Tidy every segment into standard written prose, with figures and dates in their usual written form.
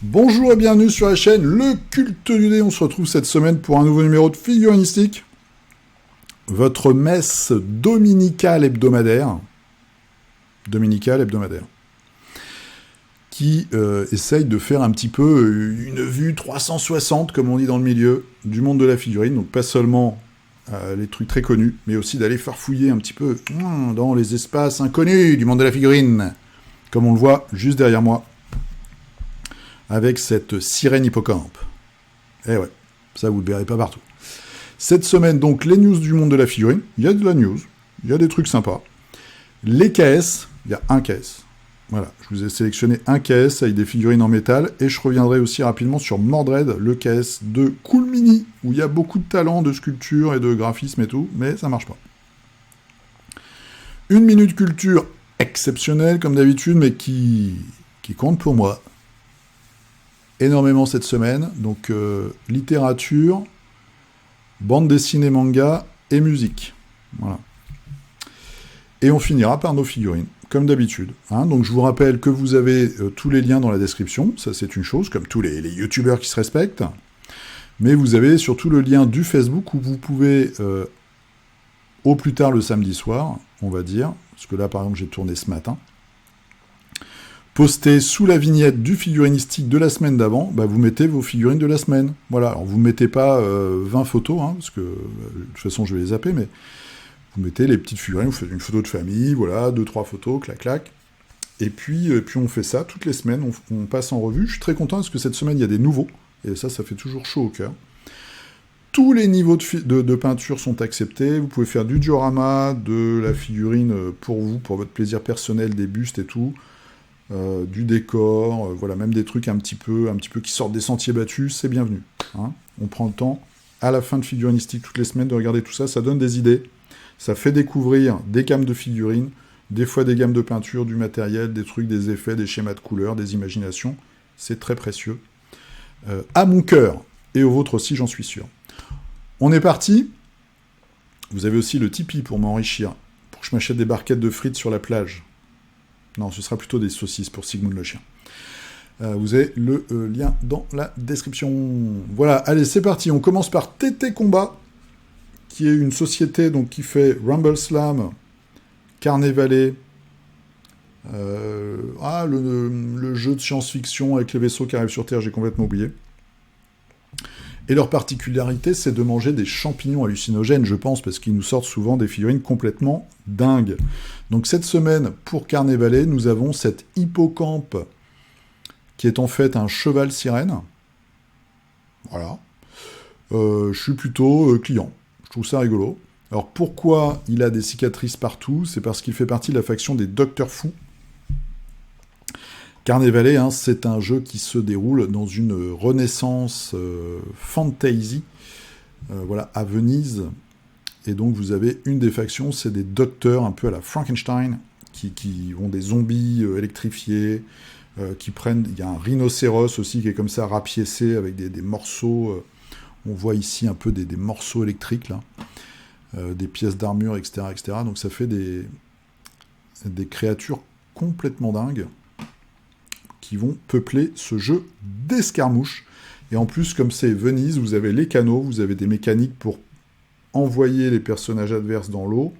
Bonjour et bienvenue sur la chaîne Le Culte du Dé. On se retrouve cette semaine pour un nouveau numéro de Figurinistique. Votre messe dominicale hebdomadaire. Qui essaye de faire un petit peu une vue 360, comme on dit dans le milieu, du monde de la figurine. Donc pas seulement les trucs très connus, mais aussi d'aller farfouiller un petit peu dans les espaces inconnus du monde de la figurine. Comme on le voit juste derrière moi. Avec cette sirène hippocampe. Eh ouais, ça vous le verrez pas partout. Cette semaine, donc, les news du monde de la figurine. Il y a de la news, il y a des trucs sympas. Les KS, il y a un KS. Voilà, je vous ai sélectionné un KS avec des figurines en métal, et je reviendrai aussi rapidement sur Mordred, le KS de Cool Mini, où il y a beaucoup de talent de sculpture et de graphisme et tout, mais ça marche pas. Une minute culture exceptionnelle, comme d'habitude, mais qui compte pour moi énormément cette semaine, donc littérature, bande dessinée, manga et musique. Voilà. Et on finira par nos figurines, comme d'habitude. Donc je vous rappelle que vous avez tous les liens dans la description, ça c'est une chose, comme tous les youtubeurs qui se respectent, mais vous avez surtout le lien du Facebook où vous pouvez, au plus tard le samedi soir, on va dire, parce que là par exemple j'ai tourné ce matin, postez sous la vignette du figurinistique de la semaine d'avant, vous mettez vos figurines de la semaine. Voilà, alors vous mettez pas 20 photos, parce que de toute façon je vais les zapper, mais vous mettez les petites figurines, vous faites une photo de famille, voilà, 2-3 photos, clac. Et puis on fait ça toutes les semaines, on passe en revue. Je suis très content parce que cette semaine il y a des nouveaux, et ça fait toujours chaud au cœur. Tous les niveaux de peinture sont acceptés, vous pouvez faire du diorama, de la figurine pour vous, pour votre plaisir personnel, des bustes et tout. Du décor, voilà, même des trucs un petit peu qui sortent des sentiers battus, c'est bienvenu. On prend le temps, à la fin de Figurinistique toutes les semaines, de regarder tout ça, ça donne des idées, ça fait découvrir des gammes de figurines, des fois des gammes de peinture, du matériel, des trucs, des effets, des schémas de couleurs, des imaginations, c'est très précieux. À mon cœur, et au vôtre aussi, j'en suis sûr. On est parti. Vous avez aussi le Tipeee pour m'enrichir, pour que je m'achète des barquettes de frites sur la plage. Non, ce sera plutôt des saucisses pour Sigmund le chien. Vous avez le lien dans la description. Voilà, allez, c'est parti. On commence par TT Combat, qui est une société donc, qui fait Rumble Slam, Carnavalet, le jeu de science-fiction avec les vaisseaux qui arrivent sur Terre, j'ai complètement oublié. Et leur particularité, c'est de manger des champignons hallucinogènes, je pense, parce qu'ils nous sortent souvent des figurines complètement dingues. Donc cette semaine, pour Carnavalet, nous avons cette hippocampe, qui est en fait un cheval sirène. Voilà. Je suis plutôt client. Je trouve ça rigolo. Alors pourquoi il a des cicatrices partout ? C'est parce qu'il fait partie de la faction des Docteurs Fous. Carnavalet, c'est un jeu qui se déroule dans une renaissance fantasy, à Venise. Et donc vous avez une des factions, c'est des docteurs un peu à la Frankenstein, qui ont des zombies électrifiés, qui prennent... Il y a un rhinocéros aussi qui est comme ça rapiécé avec des morceaux... on voit ici un peu des morceaux électriques, là, des pièces d'armure, etc., etc. Donc ça fait des créatures complètement dingues, qui vont peupler ce jeu d'escarmouches. Et en plus, comme c'est Venise, vous avez les canaux, vous avez des mécaniques pour envoyer les personnages adverses dans l'eau,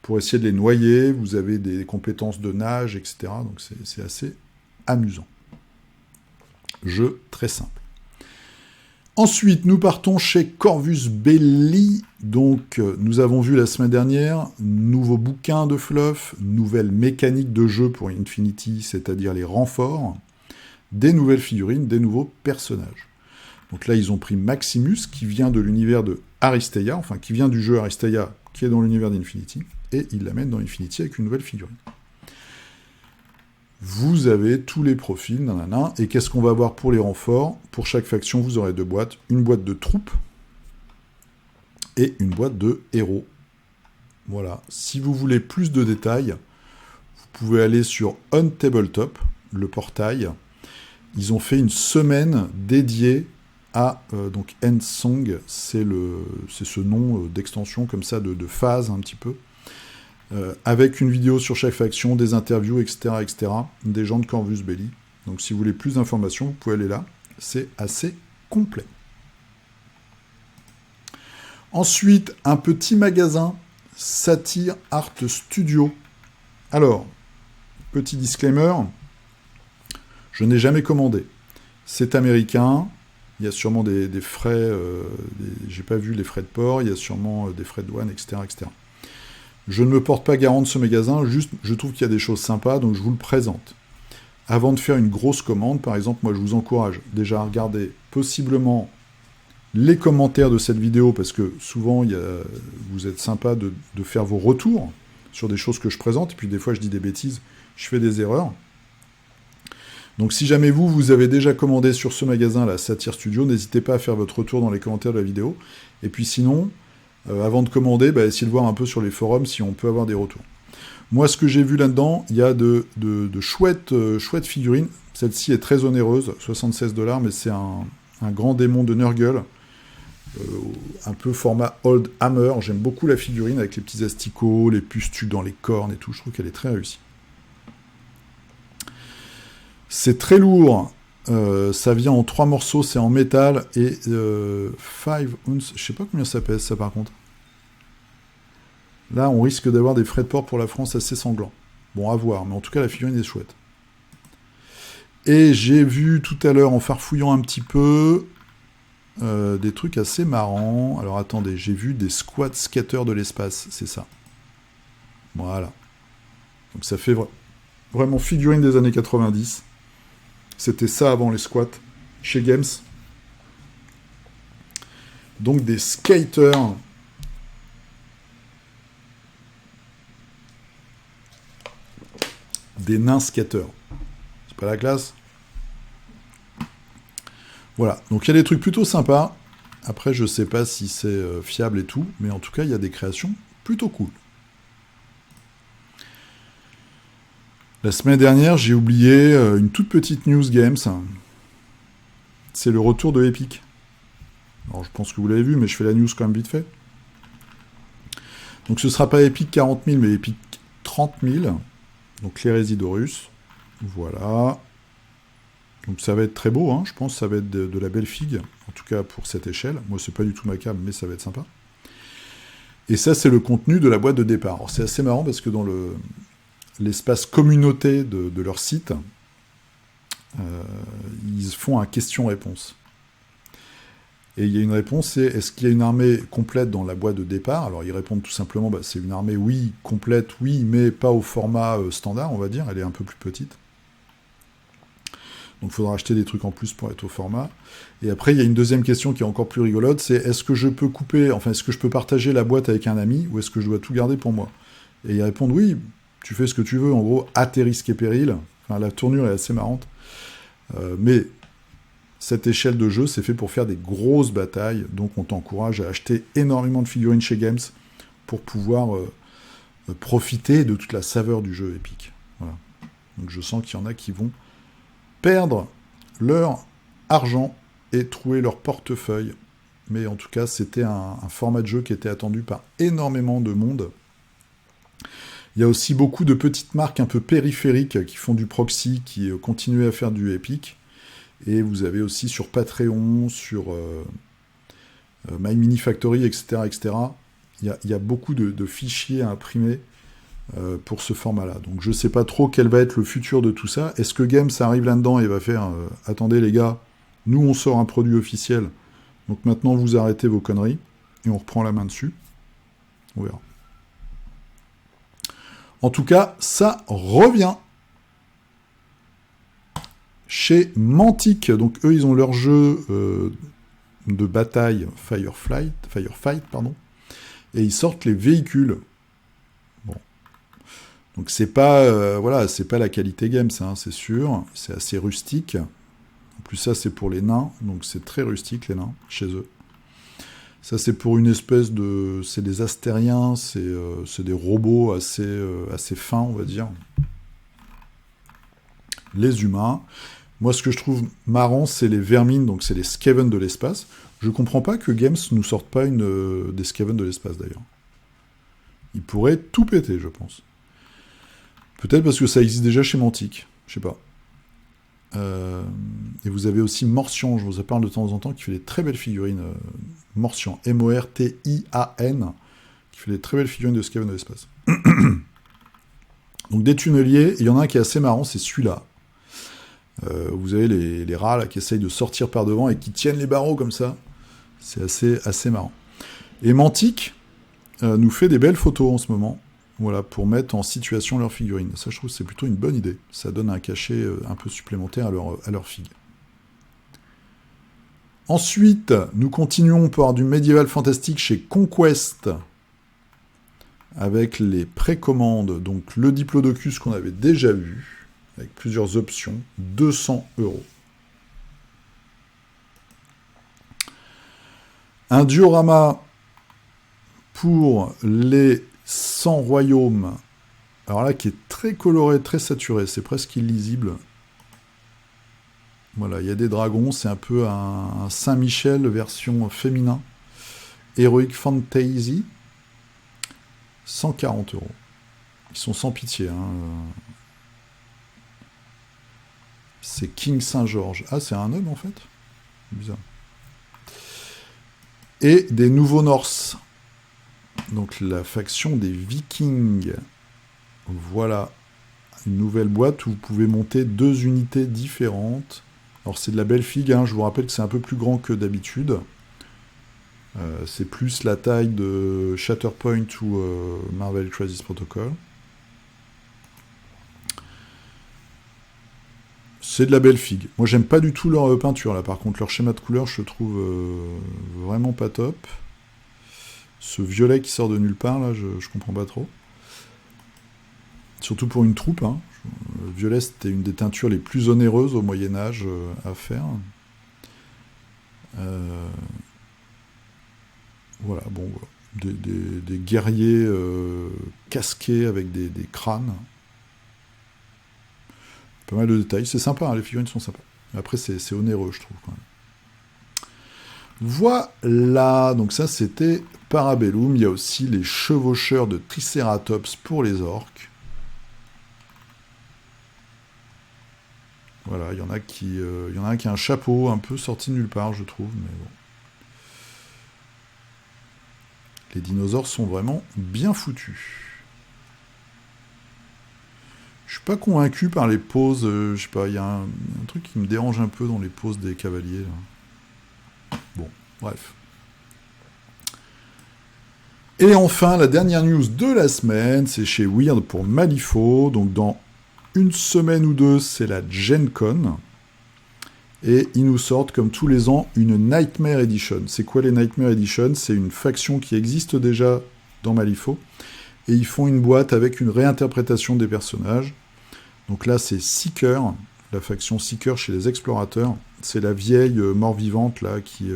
pour essayer de les noyer, vous avez des compétences de nage, etc. Donc c'est assez amusant. Jeu très simple. Ensuite, nous partons chez Corvus Belli. Donc, nous avons vu la semaine dernière, nouveau bouquin de fluff, nouvelle mécanique de jeu pour Infinity, c'est-à-dire les renforts, des nouvelles figurines, des nouveaux personnages. Donc là, ils ont pris Maximus, qui vient de l'univers de Aristeia, enfin, qui vient du jeu Aristeia, qui est dans l'univers d'Infinity, et ils l'amènent dans Infinity avec une nouvelle figurine. Vous avez tous les profils, nanana, et qu'est-ce qu'on va avoir pour les renforts ? Pour chaque faction, vous aurez 2 boîtes, une boîte de troupes, et une boîte de héros. Voilà. Si vous voulez plus de détails, vous pouvez aller sur Untabletop, le portail. Ils ont fait une semaine dédiée à donc Endsong, c'est ce nom d'extension comme ça de phase un petit peu. avec une vidéo sur chaque faction, des interviews, etc., etc., des gens de Corvus Belli. Donc si vous voulez plus d'informations, vous pouvez aller là. C'est assez complet. Ensuite, un petit magasin, Satyr Art Studio. Alors, petit disclaimer, je n'ai jamais commandé. C'est américain, il y a sûrement des frais, j'ai pas vu les frais de port, il y a sûrement des frais de douane, etc., etc. Je ne me porte pas garant de ce magasin, juste je trouve qu'il y a des choses sympas, donc je vous le présente. Avant de faire une grosse commande, par exemple, moi je vous encourage déjà à regarder possiblement les commentaires de cette vidéo, parce que souvent vous êtes sympa de faire vos retours sur des choses que je présente, et puis des fois je dis des bêtises, je fais des erreurs. Donc si jamais vous avez déjà commandé sur ce magasin, la Satyr Studio, n'hésitez pas à faire votre retour dans les commentaires de la vidéo. Et puis sinon, avant de commander, essayez de voir un peu sur les forums si on peut avoir des retours. Moi, ce que j'ai vu là-dedans, il y a de chouettes figurines. Celle-ci est très onéreuse, 76$, mais c'est un grand démon de Nurgle, un peu format Old Hammer. J'aime beaucoup la figurine avec les petits asticots, les pustules dans les cornes et tout. Je trouve qu'elle est très réussie. C'est très lourd. Ça vient en 3 morceaux, c'est en métal et 5 ounces. Je sais pas combien ça pèse, ça, par contre. Là, on risque d'avoir des frais de port pour la France assez sanglants. Bon, à voir, mais en tout cas, la figurine est chouette. Et j'ai vu tout à l'heure, en farfouillant un petit peu, des trucs assez marrants. Alors, attendez, j'ai vu des squad skaters de l'espace, c'est ça. Voilà. Donc, ça fait vraiment figurine des années 90. C'était ça avant les squats, chez Games. Donc, des skaters... des nains skateurs. C'est pas la classe? Voilà, donc il y a des trucs plutôt sympas. Après, je sais pas si c'est fiable et tout, mais en tout cas, il y a des créations plutôt cool. La semaine dernière, j'ai oublié une toute petite news Games. C'est le retour de Epic. Alors, je pense que vous l'avez vu, mais je fais la news quand même vite fait. Donc, ce sera pas Epic 40 000, mais Epic 30 000. Donc l'hérésie d'Horus, voilà. Donc ça va être très beau, hein. Je pense que ça va être de la belle figue, en tout cas pour cette échelle. Moi, c'est pas du tout ma cam, mais ça va être sympa. Et ça, c'est le contenu de la boîte de départ. Alors c'est assez marrant parce que dans l'espace communauté de leur site, ils font un question-réponse. Et il y a une réponse, c'est est-ce qu'il y a une armée complète dans la boîte de départ? Alors ils répondent tout simplement, c'est une armée, oui, complète, oui, mais pas au format standard, on va dire, elle est un peu plus petite. Donc il faudra acheter des trucs en plus pour être au format. Et après, il y a une deuxième question qui est encore plus rigolote, c'est est-ce que je peux est-ce que je peux partager la boîte avec un ami, ou est-ce que je dois tout garder pour moi? Et ils répondent, oui, tu fais ce que tu veux, en gros, à tes risques et périls. Enfin, la tournure est assez marrante. Mais... cette échelle de jeu, c'est fait pour faire des grosses batailles, donc on t'encourage à acheter énormément de figurines chez Games pour pouvoir profiter de toute la saveur du jeu Epic. Voilà. Donc je sens qu'il y en a qui vont perdre leur argent et trouver leur portefeuille. Mais en tout cas, c'était un format de jeu qui était attendu par énormément de monde. Il y a aussi beaucoup de petites marques un peu périphériques qui font du proxy, qui continuent à faire du Epic. Et vous avez aussi sur Patreon, sur My Mini Factory, etc., etc. Il y a beaucoup de fichiers à imprimer pour ce format-là. Donc je ne sais pas trop quel va être le futur de tout ça. Est-ce que Games arrive là-dedans et va faire attendez les gars, nous on sort un produit officiel, donc maintenant vous arrêtez vos conneries, et on reprend la main dessus. On verra. En tout cas, ça revient chez Mantic. Donc eux, ils ont leur jeu de bataille Firefight, et ils sortent les véhicules. Bon. Donc c'est pas c'est pas la qualité Games, hein, c'est sûr, c'est assez rustique. En plus ça c'est pour les nains, donc c'est très rustique les nains chez eux. Ça c'est pour une espèce de, c'est des astériens, c'est des robots assez fins, on va dire. Les humains. Moi, ce que je trouve marrant, c'est les vermines, donc c'est les Skaven de l'espace. Je comprends pas que Games nous sorte pas des Skaven de l'espace, d'ailleurs. Il pourrait tout péter, je pense. Peut-être parce que ça existe déjà chez Mantic, je sais pas. Et vous avez aussi Mortian, je vous en parle de temps en temps, qui fait des très belles figurines. Mortian, M-O-R-T-I-A-N, qui fait des très belles figurines de Skaven de l'espace. Donc des tunneliers, il y en a un qui est assez marrant, c'est celui-là. Vous avez les rats là, qui essayent de sortir par devant et qui tiennent les barreaux comme ça. C'est assez marrant. Et Mantic nous fait des belles photos en ce moment, voilà, pour mettre en situation leurs figurines. Ça, je trouve que c'est plutôt une bonne idée. Ça donne un cachet un peu supplémentaire à leur figues. Ensuite, nous continuons par du médiéval fantastique chez Conquest, avec les précommandes, donc le Diplodocus qu'on avait déjà vu, avec plusieurs options, 200 €. Un diorama pour les 100 royaumes, alors là, qui est très coloré, très saturé, c'est presque illisible. Voilà, il y a des dragons, c'est un peu un Saint-Michel version féminin. Heroic Fantasy, 140 €. Ils sont sans pitié. Hein. C'est King Saint-Georges. Ah, c'est un homme en fait ? Bizarre. Et des Nouveaux Norse. Donc la faction des Vikings. Voilà. Une nouvelle boîte où vous pouvez monter 2 unités différentes. Alors c'est de la belle figue, hein. Je vous rappelle que c'est un peu plus grand que d'habitude. C'est plus la taille de Shatterpoint ou Marvel Crisis Protocol. C'est de la belle figue. Moi, j'aime pas du tout leur peinture, là. Par contre, leur schéma de couleur, je le trouve vraiment pas top. Ce violet qui sort de nulle part, là, je comprends pas trop. Surtout pour une troupe, hein. Le violet, c'était une des teintures les plus onéreuses au Moyen-Âge à faire. Voilà, bon, des guerriers casqués avec des crânes. Pas mal de détails, c'est sympa, hein, les figurines sont sympas. Après, c'est onéreux, je trouve, quand même. Voilà, donc ça, c'était Parabellum. Il y a aussi les chevaucheurs de Triceratops pour les orques. Voilà, il y en a un qui a un chapeau un peu sorti de nulle part, je trouve, mais bon. Les dinosaures sont vraiment bien foutus. Je suis pas convaincu par les poses, je sais pas, il y a un truc qui me dérange un peu dans les poses des cavaliers, là. Bon, bref. Et enfin, la dernière news de la semaine, c'est chez Weird pour Malifaux, donc dans une semaine ou deux, c'est la Gen Con. Et ils nous sortent, comme tous les ans, une Nightmare Edition. C'est quoi les Nightmare Edition ? C'est une faction qui existe déjà dans Malifaux. Et ils font une boîte avec une réinterprétation des personnages. Donc là, c'est Seeker, la faction Seeker chez les explorateurs. C'est la vieille mort-vivante là qui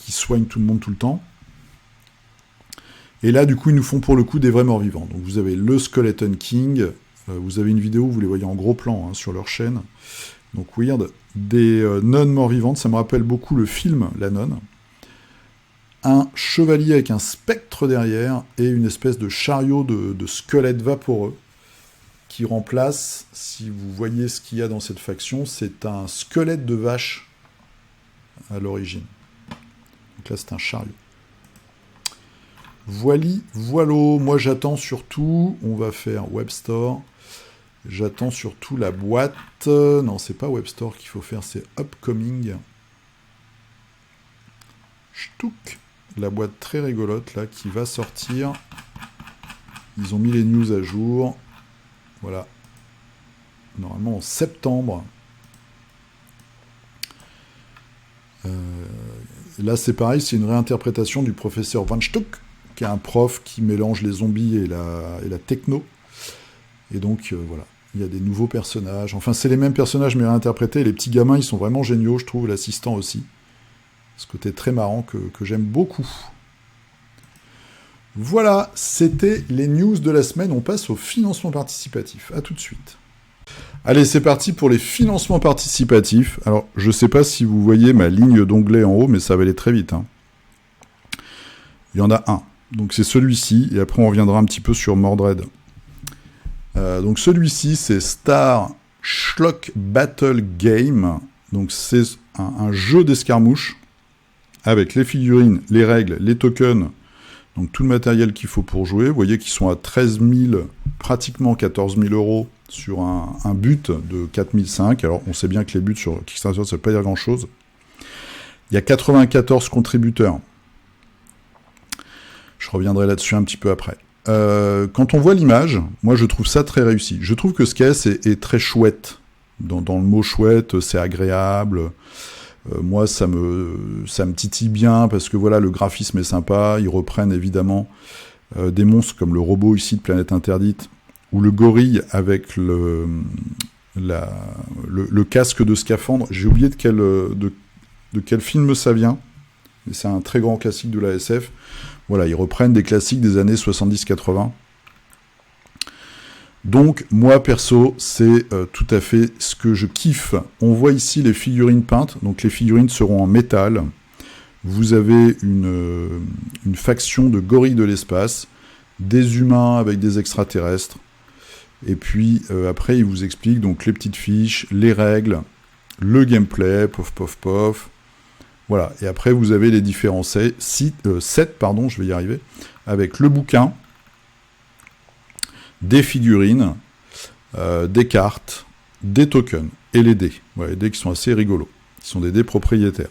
soigne tout le monde tout le temps. Et là, du coup, ils nous font pour le coup des vrais morts-vivants. Donc vous avez le Skeleton King. Vous avez une vidéo où vous les voyez en gros plan, hein, sur leur chaîne. Donc Weird, des nonnes mort-vivantes, ça me rappelle beaucoup le film La Nonne. Un chevalier avec un spectre derrière et une espèce de chariot de squelette vaporeux qui remplace, si vous voyez ce qu'il y a dans cette faction, c'est un squelette de vache à l'origine. Donc là, c'est un chariot. Voilô, moi j'attends surtout, on va faire Webstore. J'attends surtout la boîte. Non, c'est pas Webstore qu'il faut faire, c'est Upcoming. Ch'touk. La boîte très rigolote là qui va sortir. Ils ont mis les news à jour. Voilà. Normalement en septembre. Là c'est pareil, c'est une réinterprétation du professeur Van Stock, qui est un prof qui mélange les zombies et la techno. Et donc voilà. Il y a des nouveaux personnages. Enfin, c'est les mêmes personnages, mais réinterprétés. Les petits gamins, ils sont vraiment géniaux, je trouve, l'assistant aussi. Ce côté très marrant que j'aime beaucoup. Voilà, c'était les news de la semaine. On passe au financement participatif. À tout de suite. Allez, c'est parti pour les financements participatifs. Alors, je ne sais pas si vous voyez ma ligne d'onglet en haut, mais ça va aller très vite. Hein. Il y en a un. Donc c'est celui-ci, et après on reviendra un petit peu sur Mordred. Donc celui-ci, c'est Star Schlock Battle Game. Donc c'est un jeu d'escarmouche avec les figurines, les règles, les tokens, donc tout le matériel qu'il faut pour jouer. Vous voyez qu'ils sont à 13 000, pratiquement 14 000 euros sur un but de 4 500. Alors on sait bien que les buts sur Kickstarter, ça ne veut pas dire grand-chose. Il y a 94 contributeurs. Je reviendrai là-dessus un petit peu après. Quand on voit l'image, moi je trouve ça très réussi. Je trouve que ce caisse est très chouette. Dans le mot chouette, c'est agréable. Moi, ça me titille bien parce que voilà, le graphisme est sympa. Ils reprennent évidemment des monstres comme le robot ici de Planète Interdite ou le gorille avec le casque de scaphandre. J'ai oublié de quel film ça vient. C'est un très grand classique de la SF. Voilà, ils reprennent des classiques des années 70-80. Donc, moi, perso, c'est tout à fait ce que je kiffe. On voit ici les figurines peintes. Donc, les figurines seront en métal. Vous avez une faction de gorilles de l'espace, des humains avec des extraterrestres. Et puis, après, il vous explique donc les petites fiches, les règles, le gameplay, pof, pof, pof. Voilà. Et après, vous avez les différents sets, je vais y arriver, avec le bouquin, des figurines, des cartes, des tokens et les dés. Voilà, les dés qui sont assez rigolos. Qui sont des dés propriétaires.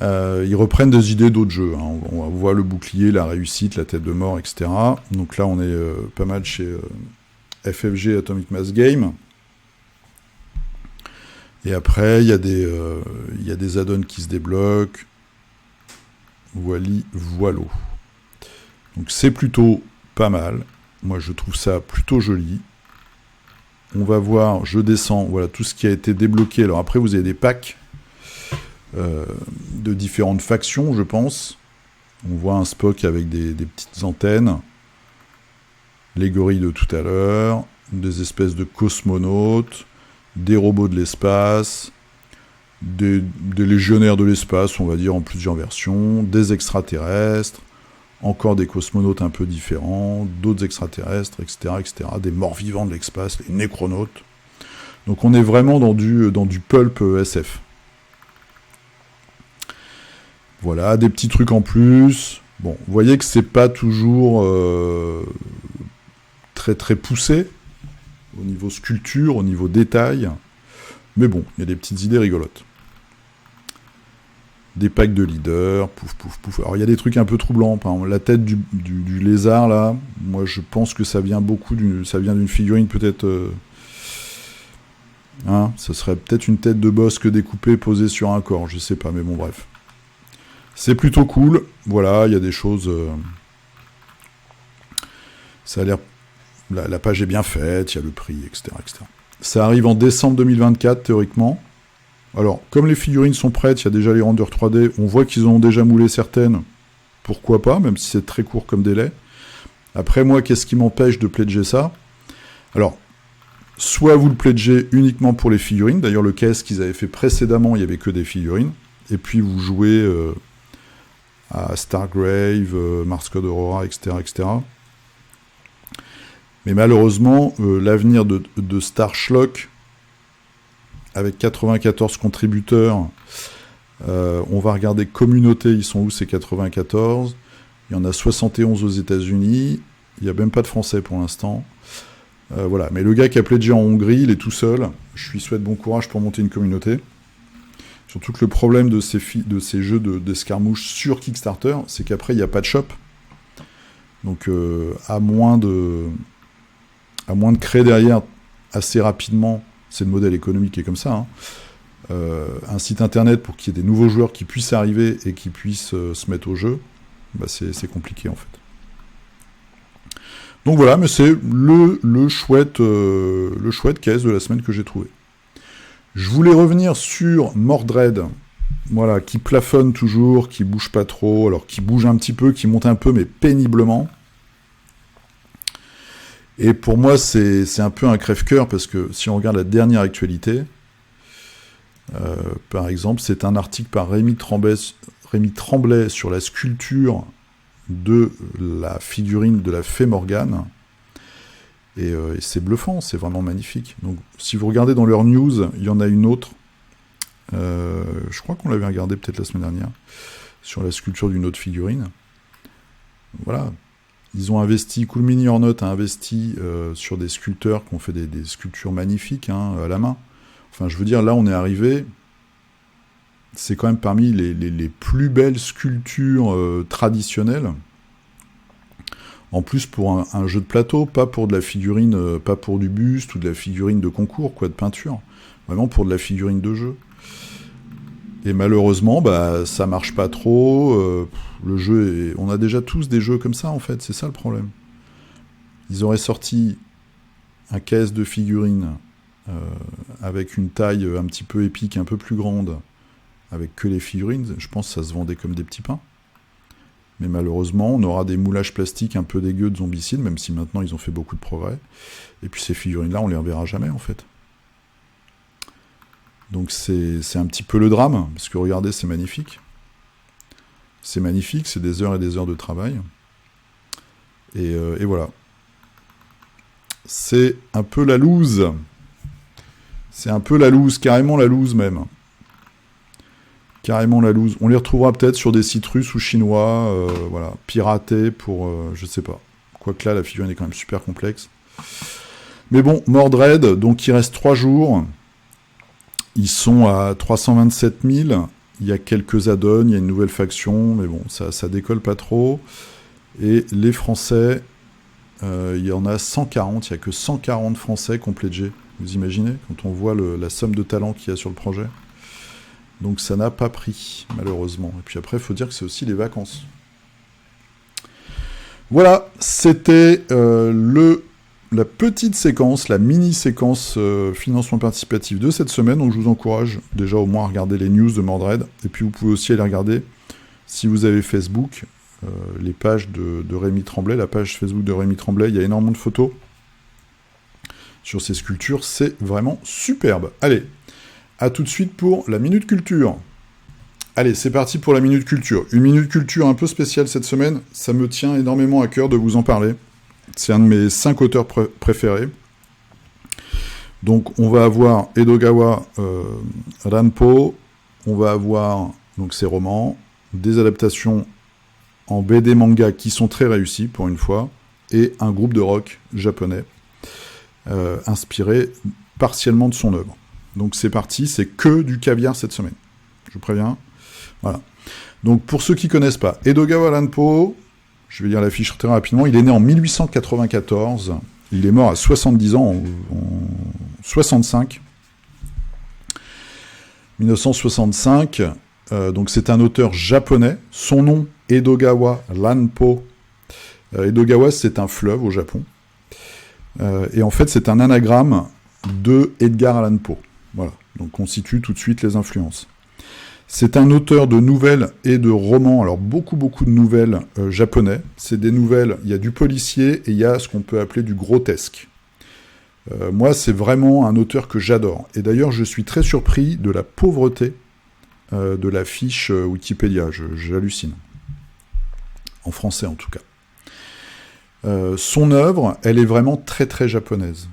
Ils reprennent des idées d'autres jeux. Hein. On voit le bouclier, la réussite, la tête de mort, etc. Donc là, on est pas mal chez FFG Atomic Mass Game. Et après, il y a des add-ons qui se débloquent. Voilou. Donc c'est plutôt pas mal. Moi, je trouve ça plutôt joli. On va voir, je descends, voilà, tout ce qui a été débloqué. Alors après, vous avez des packs de différentes factions, je pense. On voit un Spock avec des petites antennes. Les gorilles de tout à l'heure. Des espèces de cosmonautes. Des robots de l'espace. Des légionnaires de l'espace, on va dire, en plusieurs versions. Des extraterrestres. Encore des cosmonautes un peu différents, d'autres extraterrestres, etc., etc., des morts-vivants de l'espace, les nécronautes. Donc on est vraiment dans du pulp SF. Voilà, des petits trucs en plus. Bon, vous voyez que c'est pas toujours très très poussé au niveau sculpture, au niveau détail. Mais bon, il y a des petites idées rigolotes. Des packs de leaders, pouf, pouf, pouf. Alors, il y a des trucs un peu troublants. Par exemple, la tête du lézard, là, moi, je pense que ça vient d'une figurine, peut-être... ça serait peut-être une tête de bosque découpée, posée sur un corps, je sais pas, mais bon, bref. C'est plutôt cool. Voilà, il y a des choses... Ça a l'air... La page est bien faite, il y a le prix, etc., etc. Ça arrive en décembre 2024, théoriquement. Alors, comme les figurines sont prêtes, il y a déjà les renders 3D, on voit qu'ils en ont déjà moulé certaines. Pourquoi pas, même si c'est très court comme délai. Après, moi, qu'est-ce qui m'empêche de pledger ça? Alors, soit vous le pledgez uniquement pour les figurines, d'ailleurs le caisse qu'ils avaient fait précédemment, il n'y avait que des figurines, et puis vous jouez à Stargrave, Mars Code Aurora, etc., etc. Mais malheureusement, l'avenir de Star Schlock, avec 94 contributeurs, on va regarder communauté, ils sont où ces 94? Il y en a 71 aux États-Unis, il n'y a même pas de français pour l'instant. Voilà, mais le gars qui a pledgé en Hongrie, il est tout seul. Je lui souhaite bon courage pour monter une communauté. Surtout que le problème de ces jeux d'escarmouche sur Kickstarter, c'est qu'après, il n'y a pas de shop. Donc, à moins de créer derrière assez rapidement, c'est le modèle économique qui est comme ça, un site internet pour qu'il y ait des nouveaux joueurs qui puissent arriver et qui puissent se mettre au jeu, bah c'est compliqué en fait. Donc voilà, mais c'est le chouette caisse de la semaine que j'ai trouvé. Je voulais revenir sur Mordred, voilà, qui plafonne toujours, qui bouge pas trop, alors qui bouge un petit peu, qui monte un peu, mais péniblement. Et pour moi, c'est un peu un crève-cœur, parce que si on regarde la dernière actualité, par exemple, c'est un article par Rémi Tremblay sur la sculpture de la figurine de la Fée Morgane. Et c'est bluffant, c'est vraiment magnifique. Donc, si vous regardez dans leurs news, il y en a une autre. Je crois qu'on l'avait regardé peut-être la semaine dernière, sur la sculpture d'une autre figurine. Voilà. Ils ont investi, Cool Mini or Not a investi sur des sculpteurs qui ont fait des sculptures magnifiques à la main. Enfin, je veux dire, là, on est arrivé... C'est quand même parmi les plus belles sculptures traditionnelles. En plus, pour un jeu de plateau, pas pour de la figurine, pas pour du buste ou de la figurine de concours, de peinture. Vraiment pour de la figurine de jeu. Et malheureusement, ça marche pas trop. Le jeu on a déjà tous des jeux comme ça, en fait. C'est ça le problème. Ils auraient sorti un caisse de figurines avec une taille un petit peu épique, un peu plus grande, avec que les figurines. Je pense que ça se vendait comme des petits pains. Mais malheureusement, on aura des moulages plastiques un peu dégueux de zombicides, même si maintenant ils ont fait beaucoup de progrès. Et puis ces figurines-là, on les reverra jamais, en fait. Donc c'est un petit peu le drame, parce que regardez, c'est magnifique. C'est magnifique, c'est des heures et des heures de travail. Et voilà. C'est un peu la loose. C'est un peu la loose, carrément la loose même. Carrément la loose. On les retrouvera peut-être sur des sites russes ou chinois, voilà, piratés pour, je sais pas. Quoique là, la figurine est quand même super complexe. Mais bon, Mordred, donc il reste 3 jours. Ils sont à 327 000. Il y a quelques add-ons, il y a une nouvelle faction, mais bon, ça décolle pas trop. Et les Français, il y en a 140, il n'y a que 140 Français qui ont pledgé. Vous imaginez, quand on voit la somme de talent qu'il y a sur le projet. Donc ça n'a pas pris, malheureusement. Et puis après, il faut dire que c'est aussi les vacances. Voilà, c'était la petite séquence, la mini-séquence financement participatif de cette semaine. Donc je vous encourage déjà au moins à regarder les news de Mordred. Et puis vous pouvez aussi aller regarder, si vous avez Facebook, les pages de Rémi Tremblay, la page Facebook de Rémi Tremblay. Il y a énormément de photos sur ces sculptures. C'est vraiment superbe. Allez, à tout de suite pour la Minute Culture. Allez, c'est parti pour la Minute Culture. Une Minute Culture un peu spéciale cette semaine. Ça me tient énormément à cœur de vous en parler. C'est un de mes 5 auteurs préférés. Donc, on va avoir Edogawa Ranpo. On va avoir donc ses romans, des adaptations en BD manga qui sont très réussies pour une fois, et un groupe de rock japonais inspiré partiellement de son œuvre. Donc c'est parti, c'est que du caviar cette semaine. Je vous préviens. Voilà. Donc pour ceux qui ne connaissent pas, Edogawa Ranpo, je vais lire la fiche très rapidement, il est né en 1894, il est mort à 70 ans, en 65. 1965, donc c'est un auteur japonais, son nom, Edogawa Ranpo. Edogawa, c'est un fleuve au Japon. Et en fait, c'est un anagramme de Edgar Allan Poe. Voilà, donc on situe tout de suite les influences. C'est un auteur de nouvelles et de romans, alors beaucoup de nouvelles japonais. C'est des nouvelles, il y a du policier et il y a ce qu'on peut appeler du grotesque. Moi, c'est vraiment un auteur que j'adore. Et d'ailleurs, je suis très surpris de la pauvreté de la fiche Wikipédia. J'hallucine. En français, en tout cas. Son œuvre, elle est vraiment très très japonaise.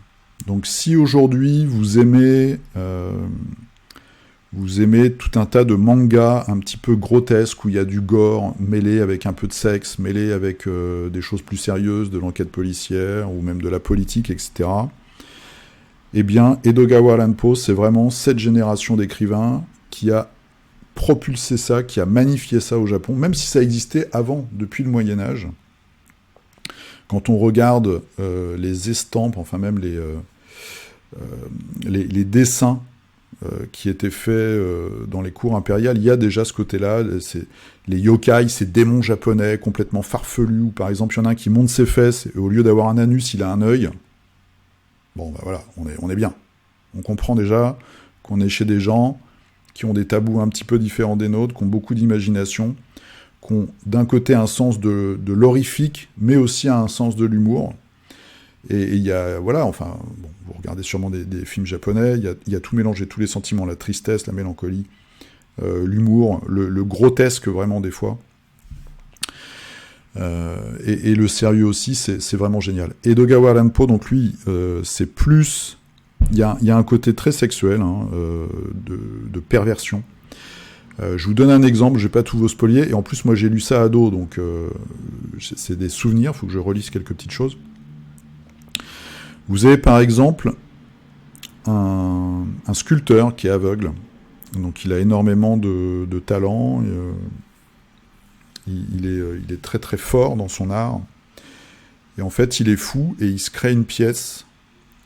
Donc si aujourd'hui vous aimez tout un tas de mangas un petit peu grotesques où il y a du gore mêlé avec un peu de sexe, mêlé avec des choses plus sérieuses, de l'enquête policière ou même de la politique, etc. Eh bien, Edogawa Ranpo, c'est vraiment cette génération d'écrivains qui a propulsé ça, qui a magnifié ça au Japon, même si ça existait avant, depuis le Moyen-Âge. Quand on regarde les estampes, enfin même les dessins qui étaient faits dans les cours impériales, il y a déjà ce côté-là, les yokai, ces démons japonais complètement farfelus, où par exemple il y en a un qui monte ses fesses, et au lieu d'avoir un anus, il a un œil. Bon, ben voilà, on est bien. On comprend déjà qu'on est chez des gens qui ont des tabous un petit peu différents des nôtres, qui ont beaucoup d'imagination, qui ont d'un côté un sens de l'horrifique, mais aussi un sens de l'humour. Et il y a, voilà, enfin, bon, vous regardez sûrement des films japonais, il y a tout mélangé, tous les sentiments, la tristesse, la mélancolie, l'humour, le grotesque vraiment des fois. Et le sérieux aussi, c'est vraiment génial. Et Dogawa Renpo, donc lui, c'est plus... Il y a un côté très sexuel, de perversion. Je vous donne un exemple, je vais pas tout vous spolier, et en plus moi j'ai lu ça ado, donc c'est des souvenirs, il faut que je relise quelques petites choses. Vous avez par exemple un sculpteur qui est aveugle, donc il a énormément de talent, il est très très fort dans son art, et en fait il est fou, et il se crée une pièce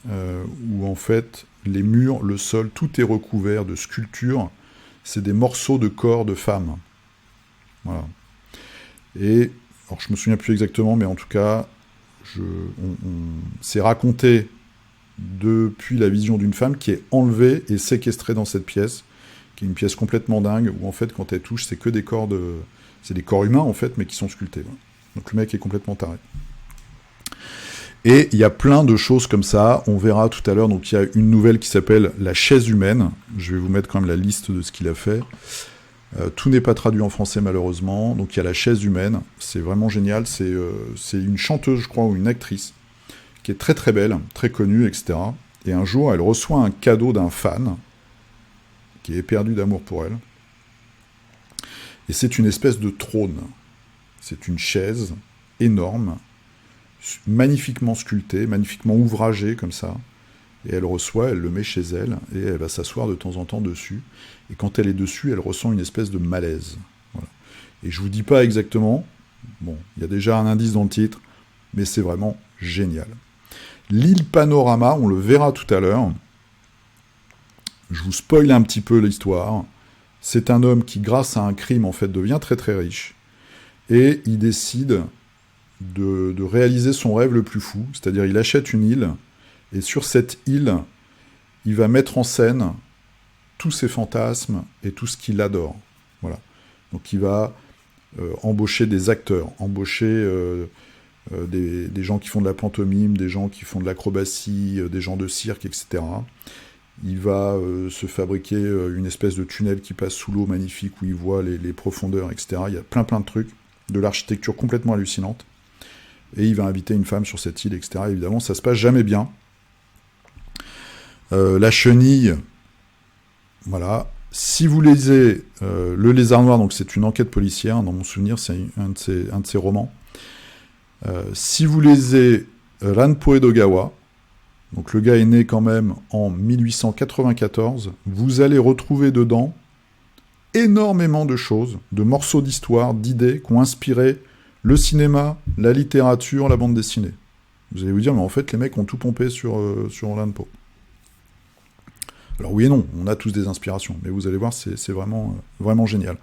où en fait les murs, le sol, tout est recouvert de sculptures. C'est des morceaux de corps de femmes. Voilà. Et, alors je me souviens plus exactement, mais en tout cas, c'est raconté depuis la vision d'une femme qui est enlevée et séquestrée dans cette pièce, qui est une pièce complètement dingue, où en fait, quand elle touche, c'est que des corps c'est des corps humains, en fait, mais qui sont sculptés. Voilà. Donc le mec est complètement taré. Et il y a plein de choses comme ça, on verra tout à l'heure, donc il y a une nouvelle qui s'appelle « La chaise humaine », je vais vous mettre quand même la liste de ce qu'il a fait. Tout n'est pas traduit en français malheureusement, donc il y a « La chaise humaine », c'est vraiment génial, c'est une chanteuse je crois, ou une actrice, qui est très très belle, très connue, etc. Et un jour elle reçoit un cadeau d'un fan, qui est éperdu d'amour pour elle, et c'est une espèce de trône, c'est une chaise énorme, magnifiquement sculpté, magnifiquement ouvragé comme ça, et elle reçoit, elle le met chez elle, et elle va s'asseoir de temps en temps dessus, et quand elle est dessus, elle ressent une espèce de malaise. Voilà. Et je vous dis pas exactement, bon, il y a déjà un indice dans le titre, mais c'est vraiment génial. L'île Panorama, on le verra tout à l'heure, je vous spoil un petit peu l'histoire, c'est un homme qui, grâce à un crime, en fait, devient très très riche, et il décide de réaliser son rêve le plus fou, c'est-à-dire il achète une île, et sur cette île, il va mettre en scène tous ses fantasmes et tout ce qu'il adore. Voilà. Donc il va embaucher des acteurs, embaucher des gens qui font de la pantomime, des gens qui font de l'acrobatie, des gens de cirque, etc. Il va se fabriquer une espèce de tunnel qui passe sous l'eau magnifique, où il voit les profondeurs, etc. Il y a plein de trucs, de l'architecture complètement hallucinante. Et il va inviter une femme sur cette île, etc. Évidemment, ça se passe jamais bien. La chenille, voilà. Si vous lisez Le Lézard Noir, donc c'est une enquête policière, dans mon souvenir, c'est un de ses romans. Si vous lisez Ranpo Edogawa, donc le gars est né quand même en 1894, vous allez retrouver dedans énormément de choses, de morceaux d'histoire, d'idées qui ont inspiré le cinéma, la littérature, la bande dessinée. Vous allez vous dire, mais en fait, les mecs ont tout pompé sur Ranpo. Alors oui et non, on a tous des inspirations, mais vous allez voir, c'est vraiment, vraiment génial.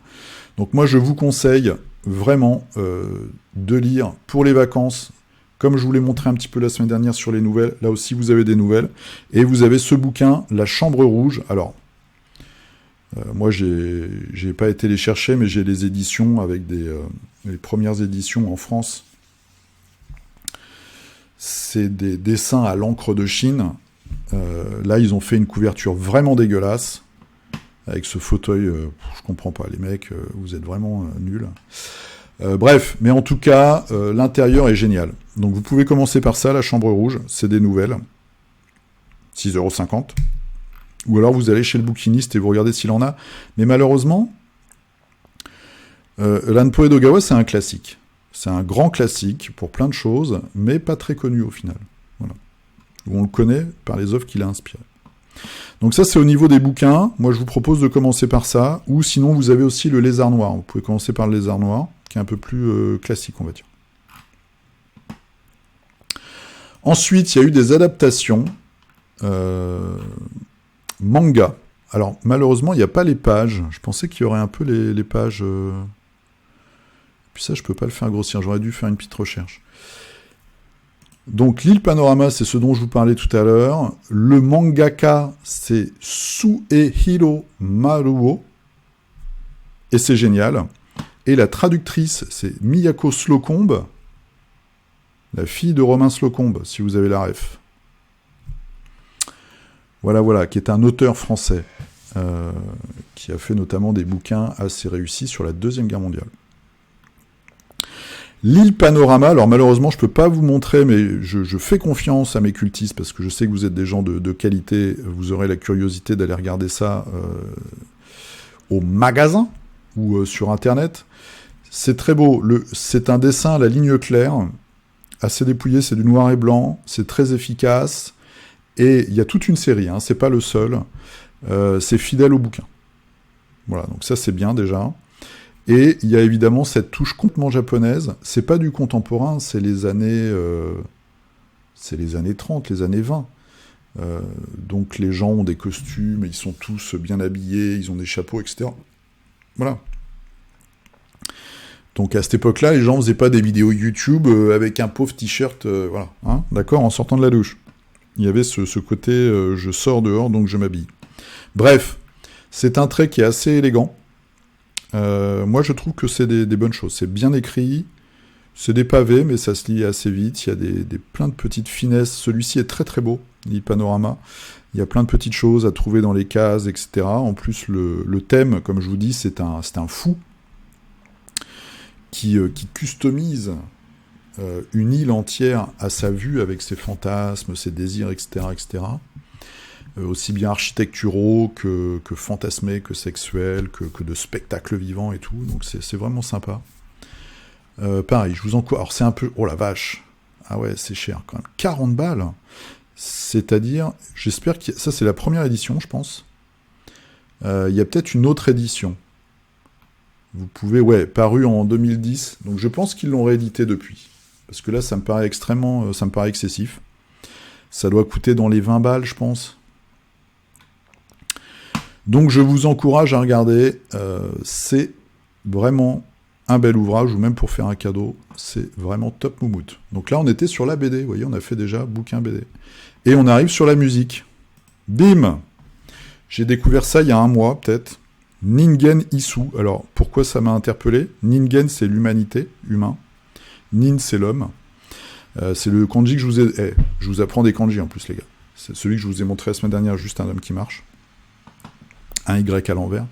Donc moi, je vous conseille vraiment de lire pour les vacances, comme je vous l'ai montré un petit peu la semaine dernière sur les nouvelles, là aussi vous avez des nouvelles, et vous avez ce bouquin, La Chambre Rouge. Alors, moi, j'ai pas été les chercher, mais j'ai les éditions avec les premières éditions en France. C'est des dessins à l'encre de Chine. Là, ils ont fait une couverture vraiment dégueulasse, avec ce fauteuil, je comprends pas, les mecs, vous êtes vraiment nuls. Bref, mais en tout cas, l'intérieur est génial. Donc vous pouvez commencer par ça, La Chambre Rouge, c'est des nouvelles, 6,50 €. Ou alors vous allez chez le bouquiniste et vous regardez s'il en a. Mais malheureusement, Ranpo Edogawa, c'est un classique. C'est un grand classique pour plein de choses, mais pas très connu au final. Voilà. On le connaît par les œuvres qu'il a inspirées. Donc ça, c'est au niveau des bouquins. Moi, je vous propose de commencer par ça. Ou sinon, vous avez aussi Le Lézard Noir. Vous pouvez commencer par Le Lézard Noir, qui est un peu plus classique, on va dire. Ensuite, il y a eu des adaptations manga. Alors, malheureusement, il n'y a pas les pages. Je pensais qu'il y aurait un peu les pages... Puis ça, je peux pas le faire grossir. J'aurais dû faire une petite recherche. Donc, l'île Panorama, c'est ce dont je vous parlais tout à l'heure. Le mangaka, c'est Suehiro Maruo. Et c'est génial. Et la traductrice, c'est Miyako Slocombe, la fille de Romain Slocombe, si vous avez la ref. Voilà, qui est un auteur français, qui a fait notamment des bouquins assez réussis sur la Deuxième Guerre mondiale. L'île Panorama, alors malheureusement je peux pas vous montrer, mais je fais confiance à mes cultistes, parce que je sais que vous êtes des gens de qualité, vous aurez la curiosité d'aller regarder ça au magasin, ou sur internet. C'est très beau, c'est un dessin à la ligne claire, assez dépouillé, c'est du noir et blanc, c'est très efficace, et il y a toute une série, hein, c'est pas le seul, c'est fidèle au bouquin. Voilà, donc ça c'est bien déjà. Et il y a évidemment cette touche complètement japonaise, c'est pas du contemporain, c'est les années 30, les années 20. Donc les gens ont des costumes, ils sont tous bien habillés, ils ont des chapeaux, etc. Voilà. Donc à cette époque-là, les gens faisaient pas des vidéos YouTube avec un pauvre t-shirt, voilà, hein, d'accord, en sortant de la douche. Il y avait ce côté, je sors dehors, donc je m'habille. Bref, c'est un trait qui est assez élégant. Moi, je trouve que c'est des bonnes choses. C'est bien écrit, c'est des pavés, mais ça se lit assez vite. Il y a plein de petites finesses. Celui-ci est très très beau, le panorama. Il y a plein de petites choses à trouver dans les cases, etc. En plus, le thème, comme je vous dis, c'est un fou qui customise une île entière à sa vue avec ses fantasmes, ses désirs, etc., etc. Aussi bien architecturaux que fantasmés, que sexuels, que de spectacles vivants et tout. Donc c'est vraiment sympa. Pareil, je vous encourage. Alors c'est un peu... Oh la vache. Ah ouais, c'est cher quand même. 40 balles. C'est-à-dire, j'espère que... Ça c'est la première édition, je pense. Il y a peut-être une autre édition. Vous pouvez... Ouais, paru en 2010. Donc je pense qu'ils l'ont réédité depuis. Parce que là, ça me paraît extrêmement... ça me paraît excessif. Ça doit coûter dans les 20 balles, je pense. Donc je vous encourage à regarder, c'est vraiment un bel ouvrage, ou même pour faire un cadeau, c'est vraiment top moumoute. Donc là on était sur la BD, vous voyez, on a fait déjà bouquin BD. Et on arrive sur la musique. Bim! J'ai découvert ça il y a un mois peut-être. Ningen Isu. Alors pourquoi ça m'a interpellé? Ningen c'est l'humanité, humain. Nin c'est l'homme. C'est le kanji que je vous ai... je vous apprends des kanji en plus les gars. C'est celui que je vous ai montré la semaine dernière, juste un homme qui marche. Un Y à l'envers.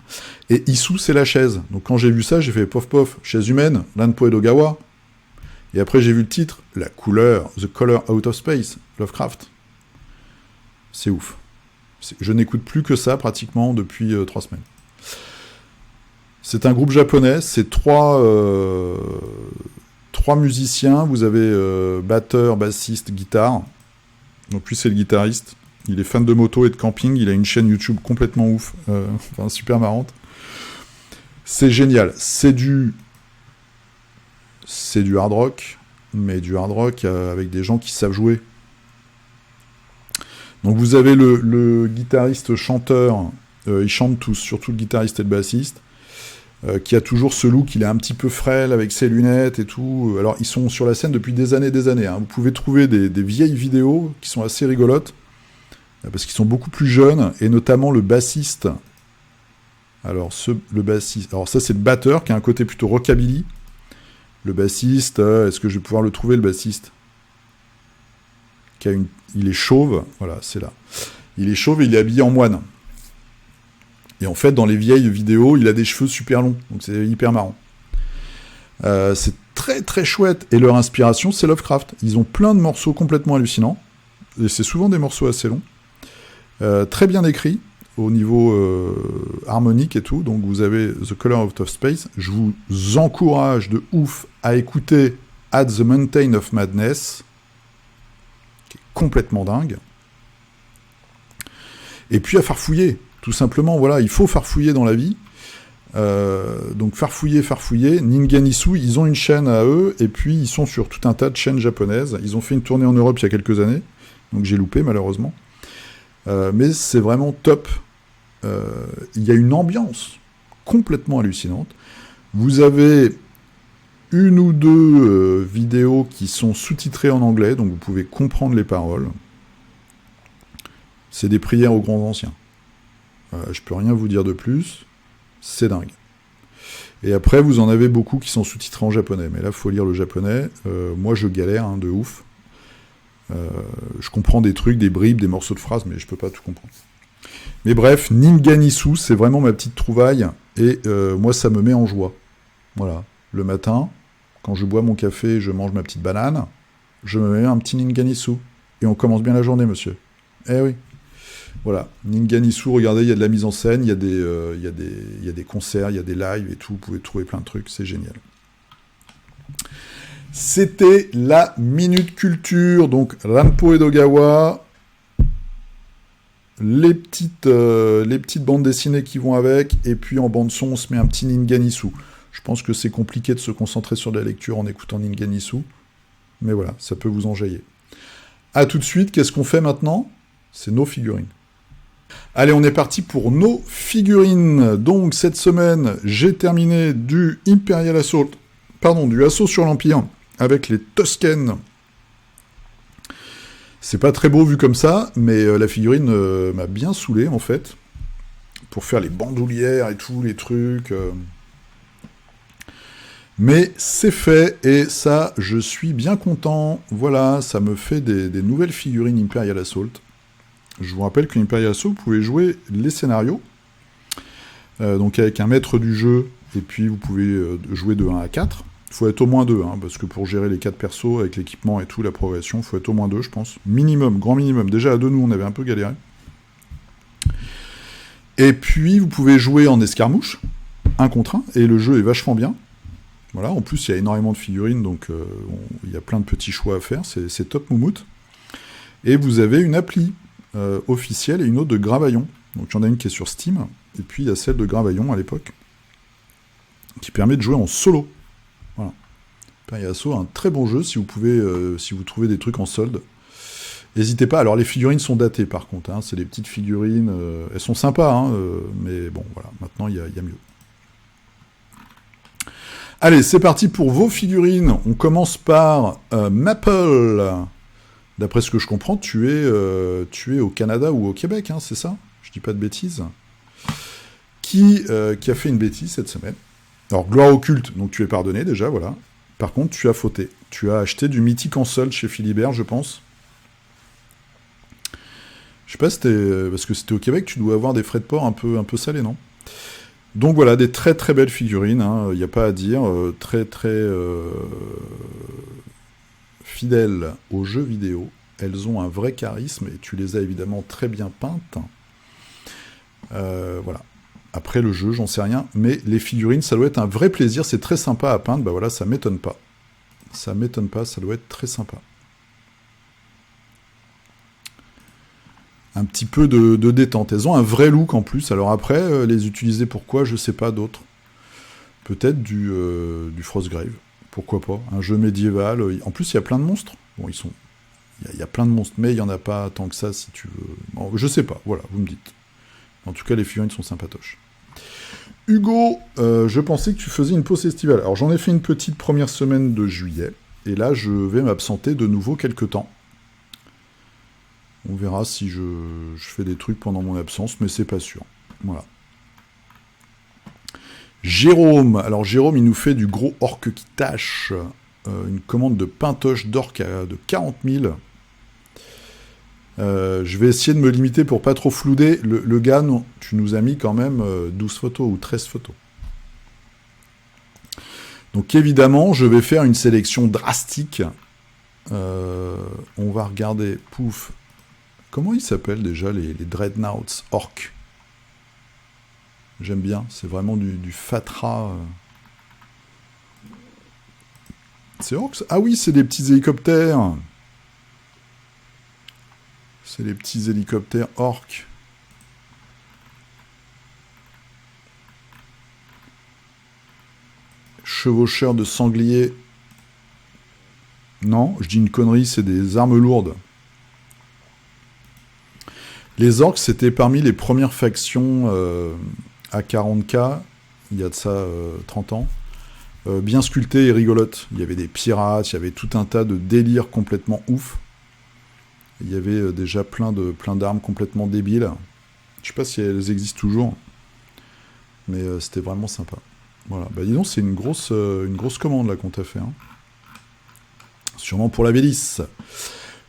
Et Isu, c'est la chaise. Donc quand j'ai vu ça, j'ai fait pof pof, chaise humaine, Lanpo Edogawa. Et après j'ai vu le titre, la couleur, The Color Out of Space, Lovecraft. C'est ouf. Je n'écoute plus que ça pratiquement depuis 3 semaines. C'est un groupe japonais, c'est 3 musiciens, vous avez batteur, bassiste, guitare. Donc lui c'est le guitariste. Il est fan de moto et de camping, il a une chaîne YouTube complètement ouf, enfin super marrante. C'est génial, c'est du hard rock, mais du hard rock avec des gens qui savent jouer. Donc vous avez le guitariste chanteur, ils chantent tous, surtout le guitariste et le bassiste, qui a toujours ce look, il est un petit peu frêle avec ses lunettes et tout. Alors ils sont sur la scène depuis des années, hein. Vous pouvez trouver des vieilles vidéos qui sont assez rigolotes, parce qu'ils sont beaucoup plus jeunes, et notamment le bassiste. Alors ça c'est le batteur qui a un côté plutôt rockabilly. Le bassiste, est-ce que je vais pouvoir le trouver, le bassiste? Il est chauve, voilà, c'est là. Il est chauve et il est habillé en moine. Et en fait, dans les vieilles vidéos, il a des cheveux super longs, donc c'est hyper marrant. C'est très très chouette, et leur inspiration, c'est Lovecraft. Ils ont plein de morceaux complètement hallucinants, et c'est souvent des morceaux assez longs. Très bien écrit au niveau harmonique et tout. Donc vous avez The Color Out of Space. Je vous encourage de ouf à écouter At the Mountain of Madness, qui est complètement dingue. Et puis à farfouiller, tout simplement. Voilà, il faut farfouiller dans la vie. Donc farfouiller. Ningen Isu, ils ont une chaîne à eux, et puis ils sont sur tout un tas de chaînes japonaises. Ils ont fait une tournée en Europe il y a quelques années, donc j'ai loupé malheureusement. Mais c'est vraiment top. Il y a une ambiance complètement hallucinante. Vous avez une ou deux vidéos qui sont sous-titrées en anglais, donc vous pouvez comprendre les paroles. C'est des prières aux grands anciens. Je peux rien vous dire de plus. C'est dingue. Et après, vous en avez beaucoup qui sont sous-titrés en japonais. Mais là, il faut lire le japonais. Moi, je galère de ouf. Je comprends des trucs, des bribes, des morceaux de phrases, mais je peux pas tout comprendre. Mais bref, Ningen Isu, c'est vraiment ma petite trouvaille, et moi ça me met en joie. Voilà, le matin, quand je bois mon café, je mange ma petite banane, je me mets un petit Ninganisu. Et on commence bien la journée, monsieur. Eh oui. Voilà. Ninganisu, regardez, il y a de la mise en scène, il y a des concerts, il y a des lives et tout. Vous pouvez trouver plein de trucs, c'est génial. C'était la Minute Culture. Donc, Ranpo Edogawa, les petites bandes dessinées qui vont avec, et puis en bande son, on se met un petit Ninganisu. Je pense que c'est compliqué de se concentrer sur la lecture en écoutant Ninganisu, mais voilà, ça peut vous enjailler. A tout de suite, qu'est-ce qu'on fait maintenant? C'est nos figurines. Allez, on est parti pour nos figurines. Donc, cette semaine, j'ai terminé du Imperial Assault, du Assaut sur l'Empire, avec les Tusken. C'est pas très beau vu comme ça, mais la figurine m'a bien saoulé, en fait, pour faire les bandoulières et tout, les trucs. Mais c'est fait, et ça, je suis bien content. Voilà, ça me fait des nouvelles figurines Imperial Assault. Je vous rappelle que Imperial Assault, vous pouvez jouer les scénarios, donc avec un maître du jeu, et puis vous pouvez jouer de 1 à 4. Il faut être au moins 2, parce que pour gérer les 4 persos, avec l'équipement et tout, la progression, il faut être au moins 2, je pense. Minimum, grand minimum. Déjà, à 2, nous, on avait un peu galéré. Et puis, vous pouvez jouer en escarmouche, 1 contre 1, et le jeu est vachement bien. Voilà, en plus, il y a énormément de figurines, donc il y a plein de petits choix à faire, c'est top moumoute. Et vous avez une appli officielle et une autre de Gravaillon. Donc, il y en a une qui est sur Steam, et puis il y a celle de Gravaillon à l'époque, qui permet de jouer en solo. Voilà. Imperial Assault, un très bon jeu, si vous trouvez des trucs en solde. N'hésitez pas, alors les figurines sont datées par contre, c'est des petites figurines, elles sont sympas, mais bon, voilà, maintenant il y a mieux. Allez, c'est parti pour vos figurines. On commence par Maple. D'après ce que je comprends, tu es au Canada ou au Québec, c'est ça? Je dis pas de bêtises. Qui a fait une bêtise cette semaine? Alors, gloire occulte, donc tu es pardonné déjà, voilà. Par contre, tu as fauté. Tu as acheté du mythique en solde chez Philibert, je pense. Je sais pas, parce que c'était au Québec, tu dois avoir des frais de port un peu salés, non? Donc voilà, des très très belles figurines, il n'y a pas à dire, très très fidèles aux jeux vidéo. Elles ont un vrai charisme et tu les as évidemment très bien peintes. Voilà. Après le jeu, j'en sais rien, mais les figurines, ça doit être un vrai plaisir, c'est très sympa à peindre, bah voilà, ça m'étonne pas. Ça m'étonne pas, ça doit être très sympa. Un petit peu de détente. Elles ont un vrai look en plus. Alors après, les utiliser pourquoi, je sais pas d'autres. Peut-être du Frostgrave. Pourquoi pas. Un jeu médiéval. En plus, il y a plein de monstres. Bon, il y a plein de monstres, mais il y en a pas tant que ça si tu veux. Bon, je sais pas. Voilà, vous me dites. En tout cas, les figurines sont sympatoches. Hugo, je pensais que tu faisais une pause estivale. Alors, j'en ai fait une petite première semaine de juillet. Et là, je vais m'absenter de nouveau quelques temps. On verra si je fais des trucs pendant mon absence, mais c'est pas sûr. Voilà. Jérôme. Alors Jérôme, il nous fait du gros orc qui tâche. Une commande de pintoche d'orc de 40 000. Je vais essayer de me limiter pour pas trop flouder. Le gars, non, tu nous as mis quand même 12 photos ou 13 photos. Donc évidemment, je vais faire une sélection drastique. On va regarder, pouf. Comment ils s'appellent déjà les Dreadnoughts orc? J'aime bien, c'est vraiment du fatras. C'est orcs? Ah oui, c'est des petits hélicoptères. C'est les petits hélicoptères orcs. Chevaucheurs de sangliers. Non, je dis une connerie, c'est des armes lourdes. Les orcs, c'était parmi les premières factions à 40K, il y a de ça 30 ans, bien sculptées et rigolotes. Il y avait des pirates, il y avait tout un tas de délires complètement ouf. Il y avait déjà plein d'armes complètement débiles. Je sais pas si elles existent toujours, mais c'était vraiment sympa. Voilà, bah dis donc, c'est une grosse commande là qu'on t'a fait. Sûrement pour la Vélice.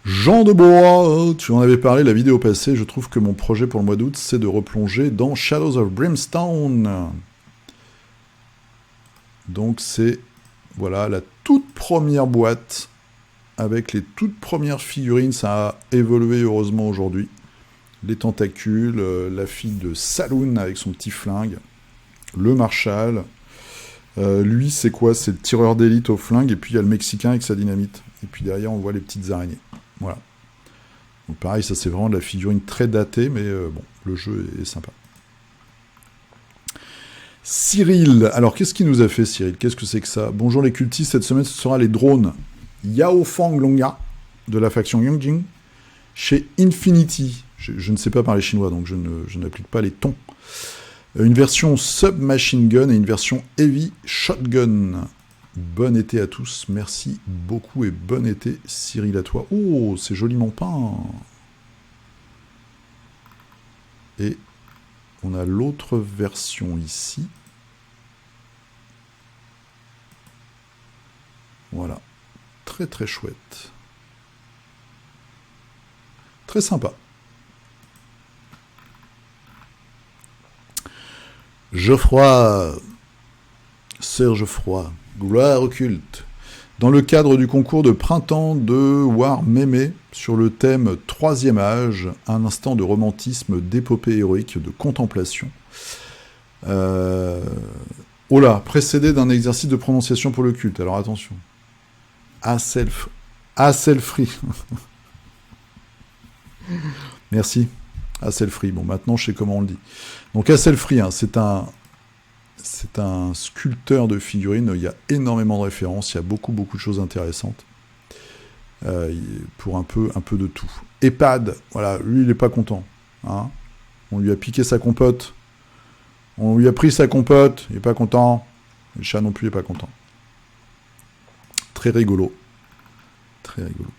Jean de Bois, tu en avais parlé la vidéo passée, je trouve que mon projet pour le mois d'août, c'est de replonger dans Shadows of Brimstone. Donc c'est, voilà, la toute première boîte, avec les toutes premières figurines. Ça a évolué heureusement aujourd'hui. Les tentacules, la fille de Saloon avec son petit flingue, le Marshall. Lui, c'est quoi? C'est le tireur d'élite au flingue, et puis il y a le Mexicain avec sa dynamite. Et puis derrière, on voit les petites araignées. Voilà. Donc pareil, ça c'est vraiment de la figurine très datée, mais bon, le jeu est sympa. Cyril, alors qu'est-ce qu'il nous a fait Cyril? Qu'est-ce que c'est que ça? Bonjour les cultistes, cette semaine ce sera les drones Yao Fang Longa de la faction Yongjing chez Infinity. Je ne sais pas parler chinois, donc je n'applique pas les tons. Une version submachine gun et une version heavy shotgun. Bon été à tous, merci beaucoup et bon été Cyril à toi. Oh, c'est joliment peint. Et on a l'autre version ici. Voilà, très très chouette. Très sympa. Geoffroy, Sir Geoffroy, gloire au culte. Dans le cadre du concours de printemps de War Mémé, sur le thème Troisième âge, un instant de romantisme, d'épopée héroïque, de contemplation. Oh là, précédé d'un exercice de prononciation pour le culte. Alors attention. Asselfree. Merci. Asselfree. Bon, maintenant je sais comment on le dit. Donc Asselfree, hein, c'est un sculpteur de figurines. Il y a énormément de références. Il y a beaucoup de choses intéressantes. Pour un peu de tout. EHPAD, voilà, lui il n'est pas content. Hein. On lui a piqué sa compote. On lui a pris sa compote. Il n'est pas content. Le chat non plus n'est pas content. Très rigolo. Très rigolo.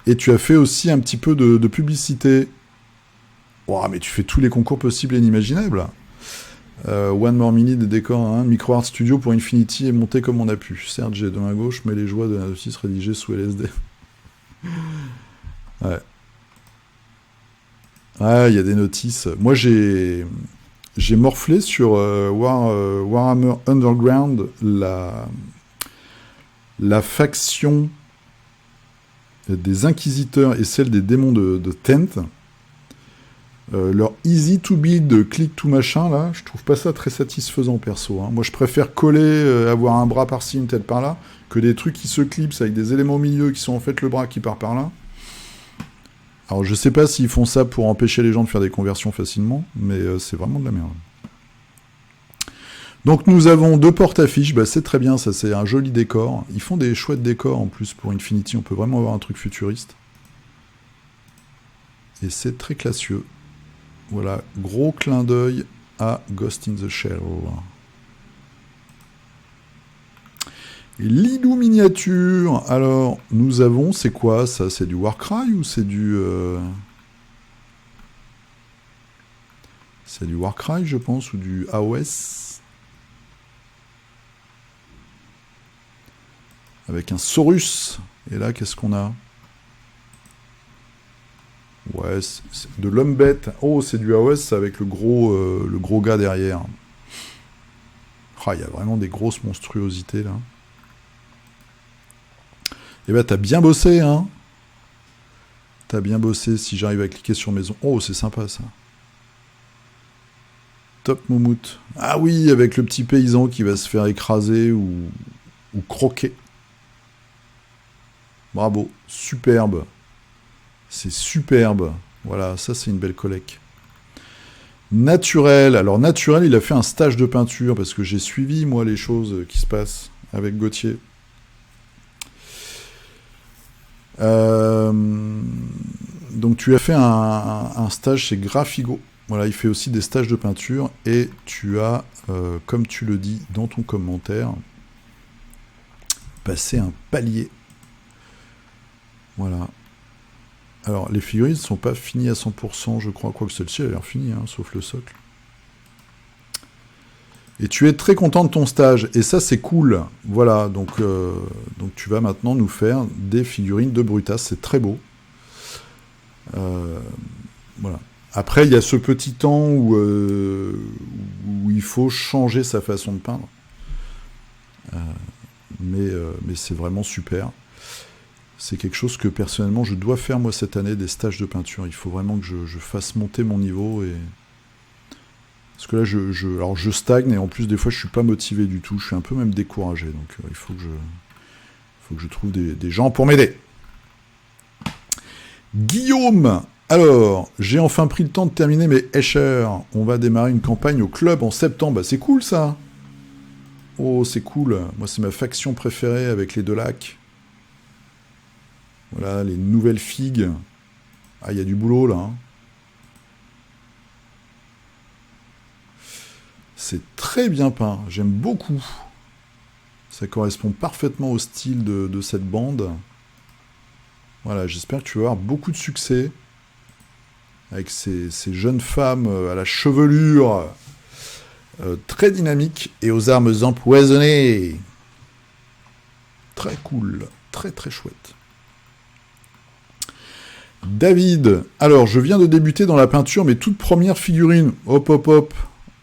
Et tu as fait aussi un petit peu de publicité. Wow, mais tu fais tous les concours possibles et inimaginables. One More Mini des décors, hein, Micro Art Studio pour Infinity et monté comme on a pu. Serge de main gauche, mais les joies de la notice rédigées sous LSD. Ouais. Ouais, il y a des notices. Moi, j'ai morflé sur Warhammer Underground la faction des Inquisiteurs et celle des démons de Tenth. Leur easy to build, click to machin, là, je trouve pas ça très satisfaisant, perso. Hein. Moi, je préfère coller, avoir un bras par-ci, une tête par-là, que des trucs qui se clipsent avec des éléments au milieu qui sont en fait le bras qui part par là. Alors, je sais pas s'ils font ça pour empêcher les gens de faire des conversions facilement, mais c'est vraiment de la merde. Donc, nous avons 2 porte-affiches, bah, c'est très bien, ça, c'est un joli décor. Ils font des chouettes décors, en plus, pour Infinity, on peut vraiment avoir un truc futuriste. Et c'est très classieux. Voilà, gros clin d'œil à Ghost in the Shell. Et Lidou miniature. Alors, nous avons, c'est quoi ça? C'est du Warcry ou c'est du... C'est du Warcry, je pense, ou du AOS. Avec un Saurus. Et là, qu'est-ce qu'on a? Ouais, c'est de l'homme bête. Oh, c'est du AOS avec le gros gars derrière. Ah, il y a vraiment des grosses monstruosités, là. Eh ben, t'as bien bossé, hein. T'as bien bossé. Si j'arrive à cliquer sur maison... Oh, c'est sympa, ça. Top Moumout. Ah oui, avec le petit paysan qui va se faire écraser ou croquer. Bravo. Superbe. C'est superbe. Voilà, ça c'est une belle collecte. Naturel. Alors Naturel, il a fait un stage de peinture parce que j'ai suivi, moi, les choses qui se passent avec Gauthier. Donc tu as fait un stage chez Graphigo. Voilà, il fait aussi des stages de peinture. Et tu as, comme tu le dis dans ton commentaire, passé un palier. Voilà. Alors, les figurines ne sont pas finies à 100%, je crois, quoique celle-ci a l'air finie, hein, sauf le socle. Et tu es très content de ton stage, et ça, c'est cool. Voilà, donc tu vas maintenant nous faire des figurines de Brutas, c'est très beau. Voilà. Après, il y a ce petit temps où il faut changer sa façon de peindre. mais c'est vraiment super. C'est quelque chose que personnellement je dois faire moi cette année, des stages de peinture. Il faut vraiment que je fasse monter mon niveau. Parce que là, alors je stagne et en plus des fois je suis pas motivé du tout. Je suis un peu même découragé. Donc il faut que je trouve des gens pour m'aider. Guillaume, alors, j'ai enfin pris le temps de terminer mes Escher. On va démarrer une campagne au club en septembre. Bah, c'est cool, ça. Oh, c'est cool. Moi, c'est ma faction préférée avec les 2 lacs. Voilà, les nouvelles figues. Ah, il y a du boulot, là. C'est très bien peint. J'aime beaucoup. Ça correspond parfaitement au style de cette bande. Voilà, j'espère que tu vas avoir beaucoup de succès avec ces jeunes femmes à la chevelure très dynamique et aux armes empoisonnées. Très cool, très très chouette. David, alors je viens de débuter dans la peinture, mes toutes premières figurines. Hop hop hop.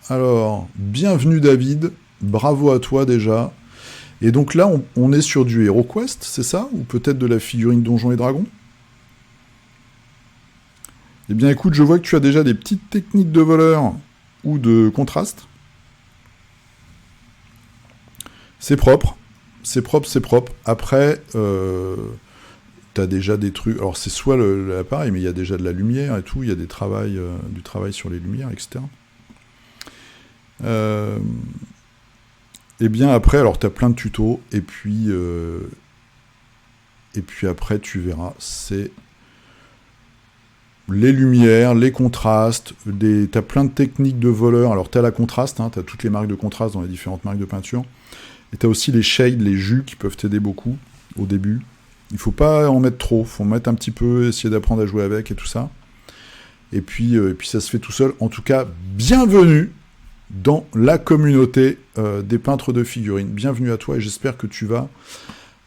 Alors, bienvenue David, bravo à toi déjà. Et donc là, on est sur du HeroQuest, c'est ça? Ou peut-être de la figurine Donjons et Dragons? Eh bien écoute, je vois que tu as déjà des petites techniques de voleur ou de contraste. C'est propre, c'est propre, c'est propre. Après, tu as déjà des trucs... Alors c'est soit l'appareil, mais il y a déjà de la lumière et tout, il y a du travail sur les lumières, etc. Et bien après, alors tu as plein de tutos, et puis après tu verras, c'est les lumières, les contrastes, tu as plein de techniques de voleur. Alors tu as la contraste, tu as toutes les marques de contraste dans les différentes marques de peinture, et tu as aussi les shades, les jus qui peuvent t'aider beaucoup au début. Il faut pas en mettre trop, il faut en mettre un petit peu, essayer d'apprendre à jouer avec et tout ça. Et puis ça se fait tout seul. En tout cas, bienvenue dans la communauté des peintres de figurines. Bienvenue à toi et j'espère que tu vas,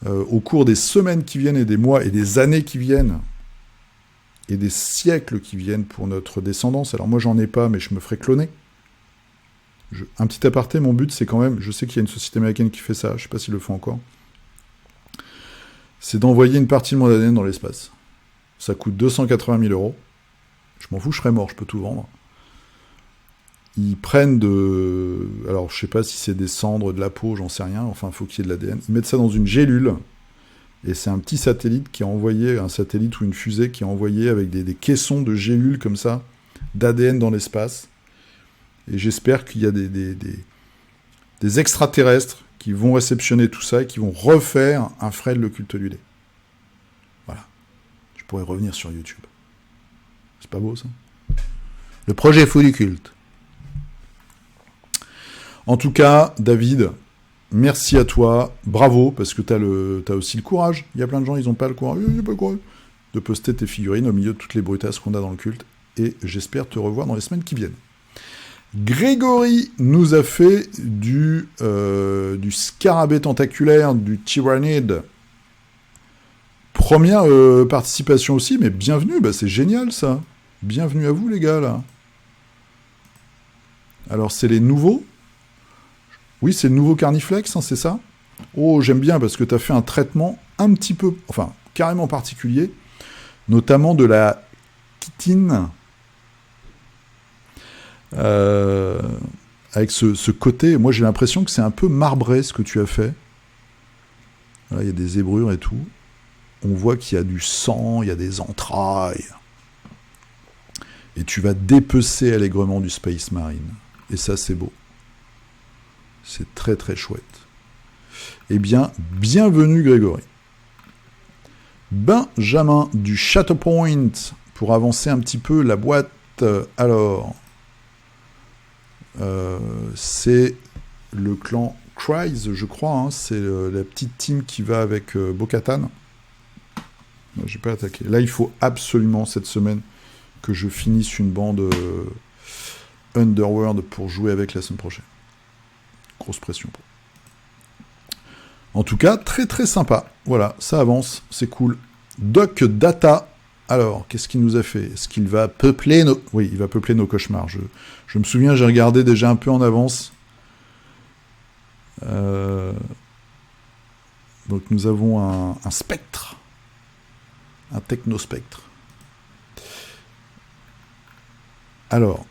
au cours des semaines qui viennent et des mois et des années qui viennent, et des siècles qui viennent pour notre descendance. Alors moi j'en ai pas, mais je me ferai cloner. Un petit aparté, mon but c'est quand même, je sais qu'il y a une société américaine qui fait ça, je sais pas s'ils le font encore, c'est d'envoyer une partie de mon ADN dans l'espace. Ça coûte 280 000 €. Je m'en fous, je serais mort, je peux tout vendre. Ils prennent alors je sais pas si c'est des cendres, de la peau, j'en sais rien, enfin il faut qu'il y ait de l'ADN. Ils mettent ça dans une gélule, et c'est un petit satellite qui a envoyé, un satellite ou une fusée qui a envoyé avec des caissons de gélules comme ça, d'ADN dans l'espace. Et j'espère qu'il y a des extraterrestres qui vont réceptionner tout ça et qui vont refaire un Fred le culte du lait. Voilà. Je pourrais revenir sur YouTube. C'est pas beau ça? Le projet fou du culte. En tout cas, David, merci à toi, bravo, parce que t'as aussi le courage. Il y a plein de gens, ils n'ont pas le courage, de poster tes figurines au milieu de toutes les brutasses qu'on a dans le culte, et j'espère te revoir dans les semaines qui viennent. Grégory nous a fait du scarabée tentaculaire, du tyrannide. Première participation aussi, mais bienvenue, c'est génial ça. Bienvenue à vous les gars, là. Alors c'est les nouveaux. Oui, c'est le nouveau Carniflex, c'est ça? Oh, j'aime bien, parce que tu as fait un traitement un petit peu, enfin, carrément particulier, notamment de la chitine, avec ce côté, moi j'ai l'impression que c'est un peu marbré ce que tu as fait. Voilà, il y a des zébrures et tout. On voit qu'il y a du sang, il y a des entrailles. Et tu vas dépecer allègrement du Space Marine. Et ça, c'est beau. C'est très très chouette. Eh bien, bienvenue Grégory. Benjamin du Shadow Point, pour avancer un petit peu la boîte. Alors, c'est le clan Kryze, je crois. C'est la petite team qui va avec Bo-Katan. Non, j'ai pas attaqué. Là, il faut absolument cette semaine que je finisse une bande Underworld pour jouer avec la semaine prochaine. Grosse pression. En tout cas, très très sympa. Voilà, ça avance, c'est cool. Doc Data. Alors, qu'est-ce qu'il nous a fait? Est-ce qu'il va peupler nos... Oui, il va peupler nos cauchemars. Je me souviens, j'ai regardé déjà un peu en avance. Donc nous avons un spectre. Un technospectre. Alors,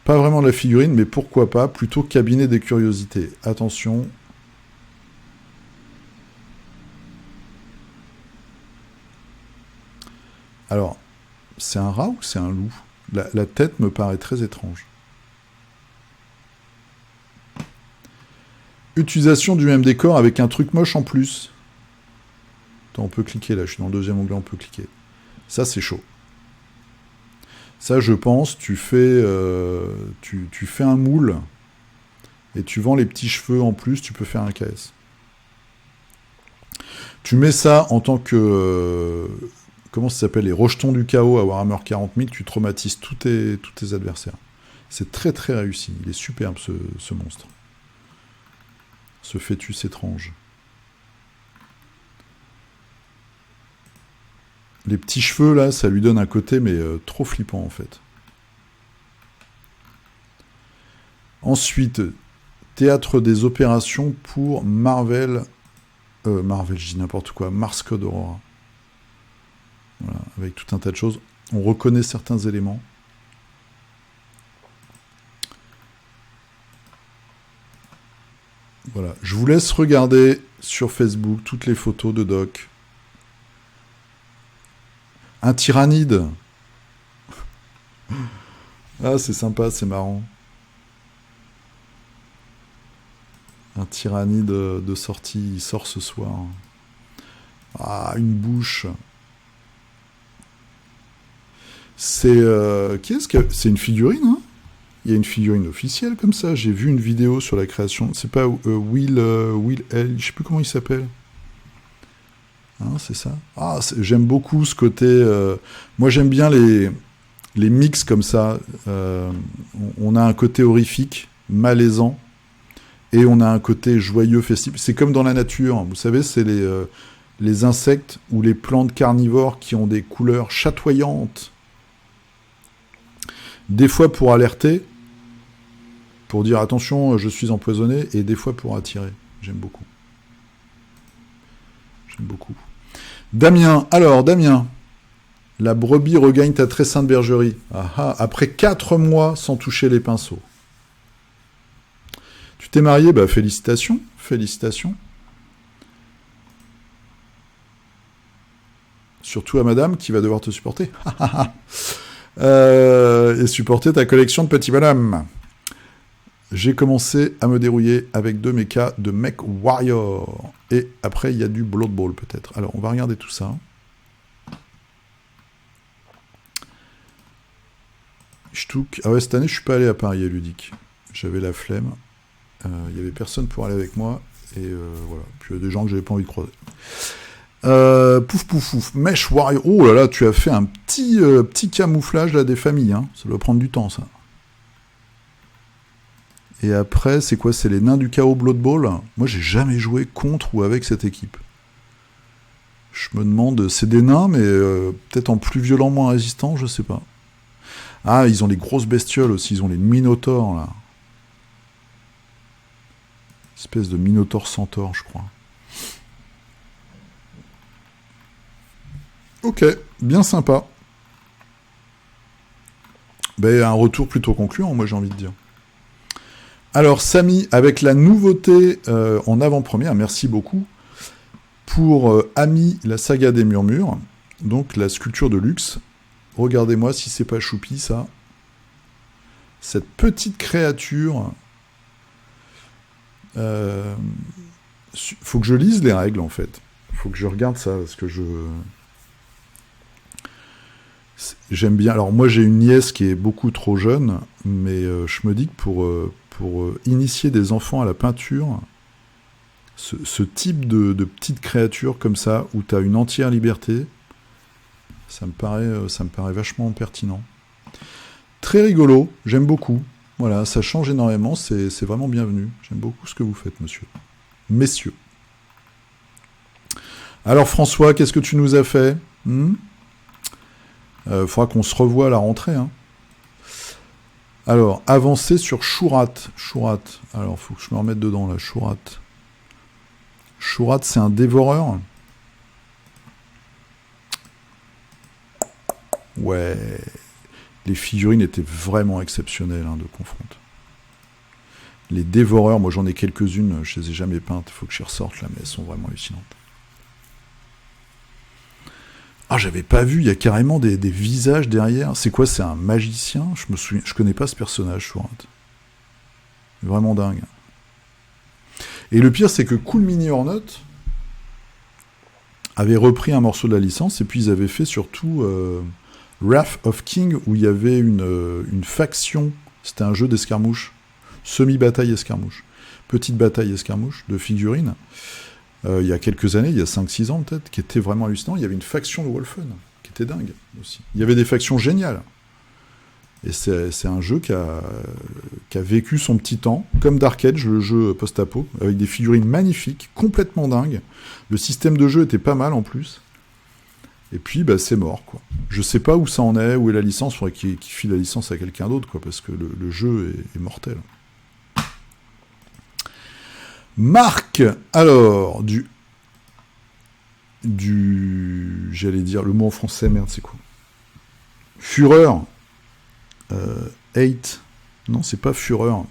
pas vraiment de la figurine, mais pourquoi pas, plutôt cabinet des curiosités. Attention. Alors, c'est un rat ou c'est un loup ? La tête me paraît très étrange. Utilisation du même décor avec un truc moche en plus. Attends, on peut cliquer là, je suis dans le deuxième onglet, on peut cliquer. Ça, c'est chaud. Ça, je pense, tu fais un moule et tu vends les petits cheveux en plus, tu peux faire un KS. Tu mets ça en tant que... comment ça s'appelle ? Les rejetons du chaos à Warhammer 40 000, tu traumatises tous tes adversaires. C'est très très réussi. Il est superbe ce monstre. Ce fœtus étrange. Les petits cheveux, là, ça lui donne un côté, mais trop flippant, en fait. Ensuite, théâtre des opérations pour Marvel... Marvel, je dis n'importe quoi. Mars Code Aurora. Voilà, avec tout un tas de choses. On reconnaît certains éléments. Voilà. Je vous laisse regarder sur Facebook toutes les photos de Doc. Un tyrannide. Ah, c'est sympa, c'est marrant. Un tyrannide de sortie, il sort ce soir. Ah, une bouche. C'est... qu'est-ce que... C'est une figurine, hein ? Il y a une figurine officielle comme ça. J'ai vu une vidéo sur la création. C'est pas Will L. Je sais plus comment il s'appelle. Hein, c'est ça. Ah, j'aime beaucoup ce côté... moi, j'aime bien les mix comme ça. On a un côté horrifique, malaisant, et on a un côté joyeux, festif. C'est comme dans la nature. Vous savez, c'est les insectes ou les plantes carnivores qui ont des couleurs chatoyantes. Des fois pour alerter, pour dire attention, je suis empoisonné, et des fois pour attirer. J'aime beaucoup. J'aime beaucoup. Damien, alors Damien, la brebis regagne ta très sainte bergerie. Ah, ah, après 4 mois sans toucher les pinceaux. Tu t'es marié, bah félicitations, félicitations. Surtout à madame qui va devoir te supporter. Et supporter ta collection de petits bonhommes. J'ai commencé à me dérouiller avec 2 mechas de Mech Warrior. Et après, il y a du Blood Bowl peut-être. Alors, on va regarder tout ça. Ah ouais, cette année, je suis pas allé à Paris à Ludique. J'avais la flemme. Il y avait personne pour aller avec moi. Et voilà. Puis il y a des gens que j'avais pas envie de croiser. Pouf pouf pouf, Mech Warrior. Oh là là, tu as fait un petit camouflage là des familles, hein. Ça doit prendre du temps, ça. Et après, c'est quoi ? C'est les nains du chaos Blood Bowl. Moi, j'ai jamais joué contre ou avec cette équipe. Je me demande, c'est des nains, mais peut-être en plus violent, moins résistant, je sais pas. Ah, ils ont les grosses bestioles aussi, ils ont les minotaures là. Espèce de minotaure centaure, je crois. Ok, bien sympa. Ben, un retour plutôt concluant, moi j'ai envie de dire. Alors Samy, avec la nouveauté en avant-première, merci beaucoup, pour Ami, la saga des murmures, donc la sculpture de luxe. Regardez-moi si c'est pas choupi ça. Cette petite créature... faut que je lise les règles en fait. Faut que je regarde ça, parce que j'aime bien. Alors moi j'ai une nièce qui est beaucoup trop jeune, mais je me dis que pour initier des enfants à la peinture, ce type de petite créature comme ça, où tu as une entière liberté, ça me paraît vachement pertinent. Très rigolo, j'aime beaucoup. Voilà, ça change énormément, c'est vraiment bienvenu. J'aime beaucoup ce que vous faites, messieurs. Alors François, qu'est-ce que tu nous as fait ? Faudra qu'on se revoie à la rentrée. Hein. Alors, avancer sur Shourat. Alors, faut que je me remette dedans, là. Chourat, c'est un dévoreur. Ouais. Les figurines étaient vraiment exceptionnelles de Confront. Les dévoreurs, moi j'en ai quelques-unes, je les ai jamais peintes, il faut que j'y ressorte là, mais elles sont vraiment hallucinantes. Ah, j'avais pas vu, il y a carrément des visages derrière. C'est quoi, c'est un magicien? Je connais pas ce personnage, Chourat. Vraiment dingue. Et le pire, c'est que Cool Mini Hornet avait repris un morceau de la licence, et puis ils avaient fait surtout Wrath of King, où il y avait une faction, c'était un jeu d'escarmouche, semi-bataille escarmouche, petite bataille escarmouche de figurines, il y a quelques années, il y a 5-6 ans peut-être, qui était vraiment hallucinant. Il y avait une faction de Wolfen, qui était dingue aussi. Il y avait des factions géniales. Et c'est un jeu qui a vécu son petit temps, comme Dark Age, le jeu post-apo, avec des figurines magnifiques, complètement dingues. Le système de jeu était pas mal en plus. Et puis, c'est mort, quoi. Je sais pas où ça en est, où est la licence, il faudrait qu'il file la licence à quelqu'un d'autre, quoi, parce que le jeu est mortel. Marc, alors, j'allais dire, le mot en français, merde, c'est quoi? Fureur. 8. Non, c'est pas Fureur.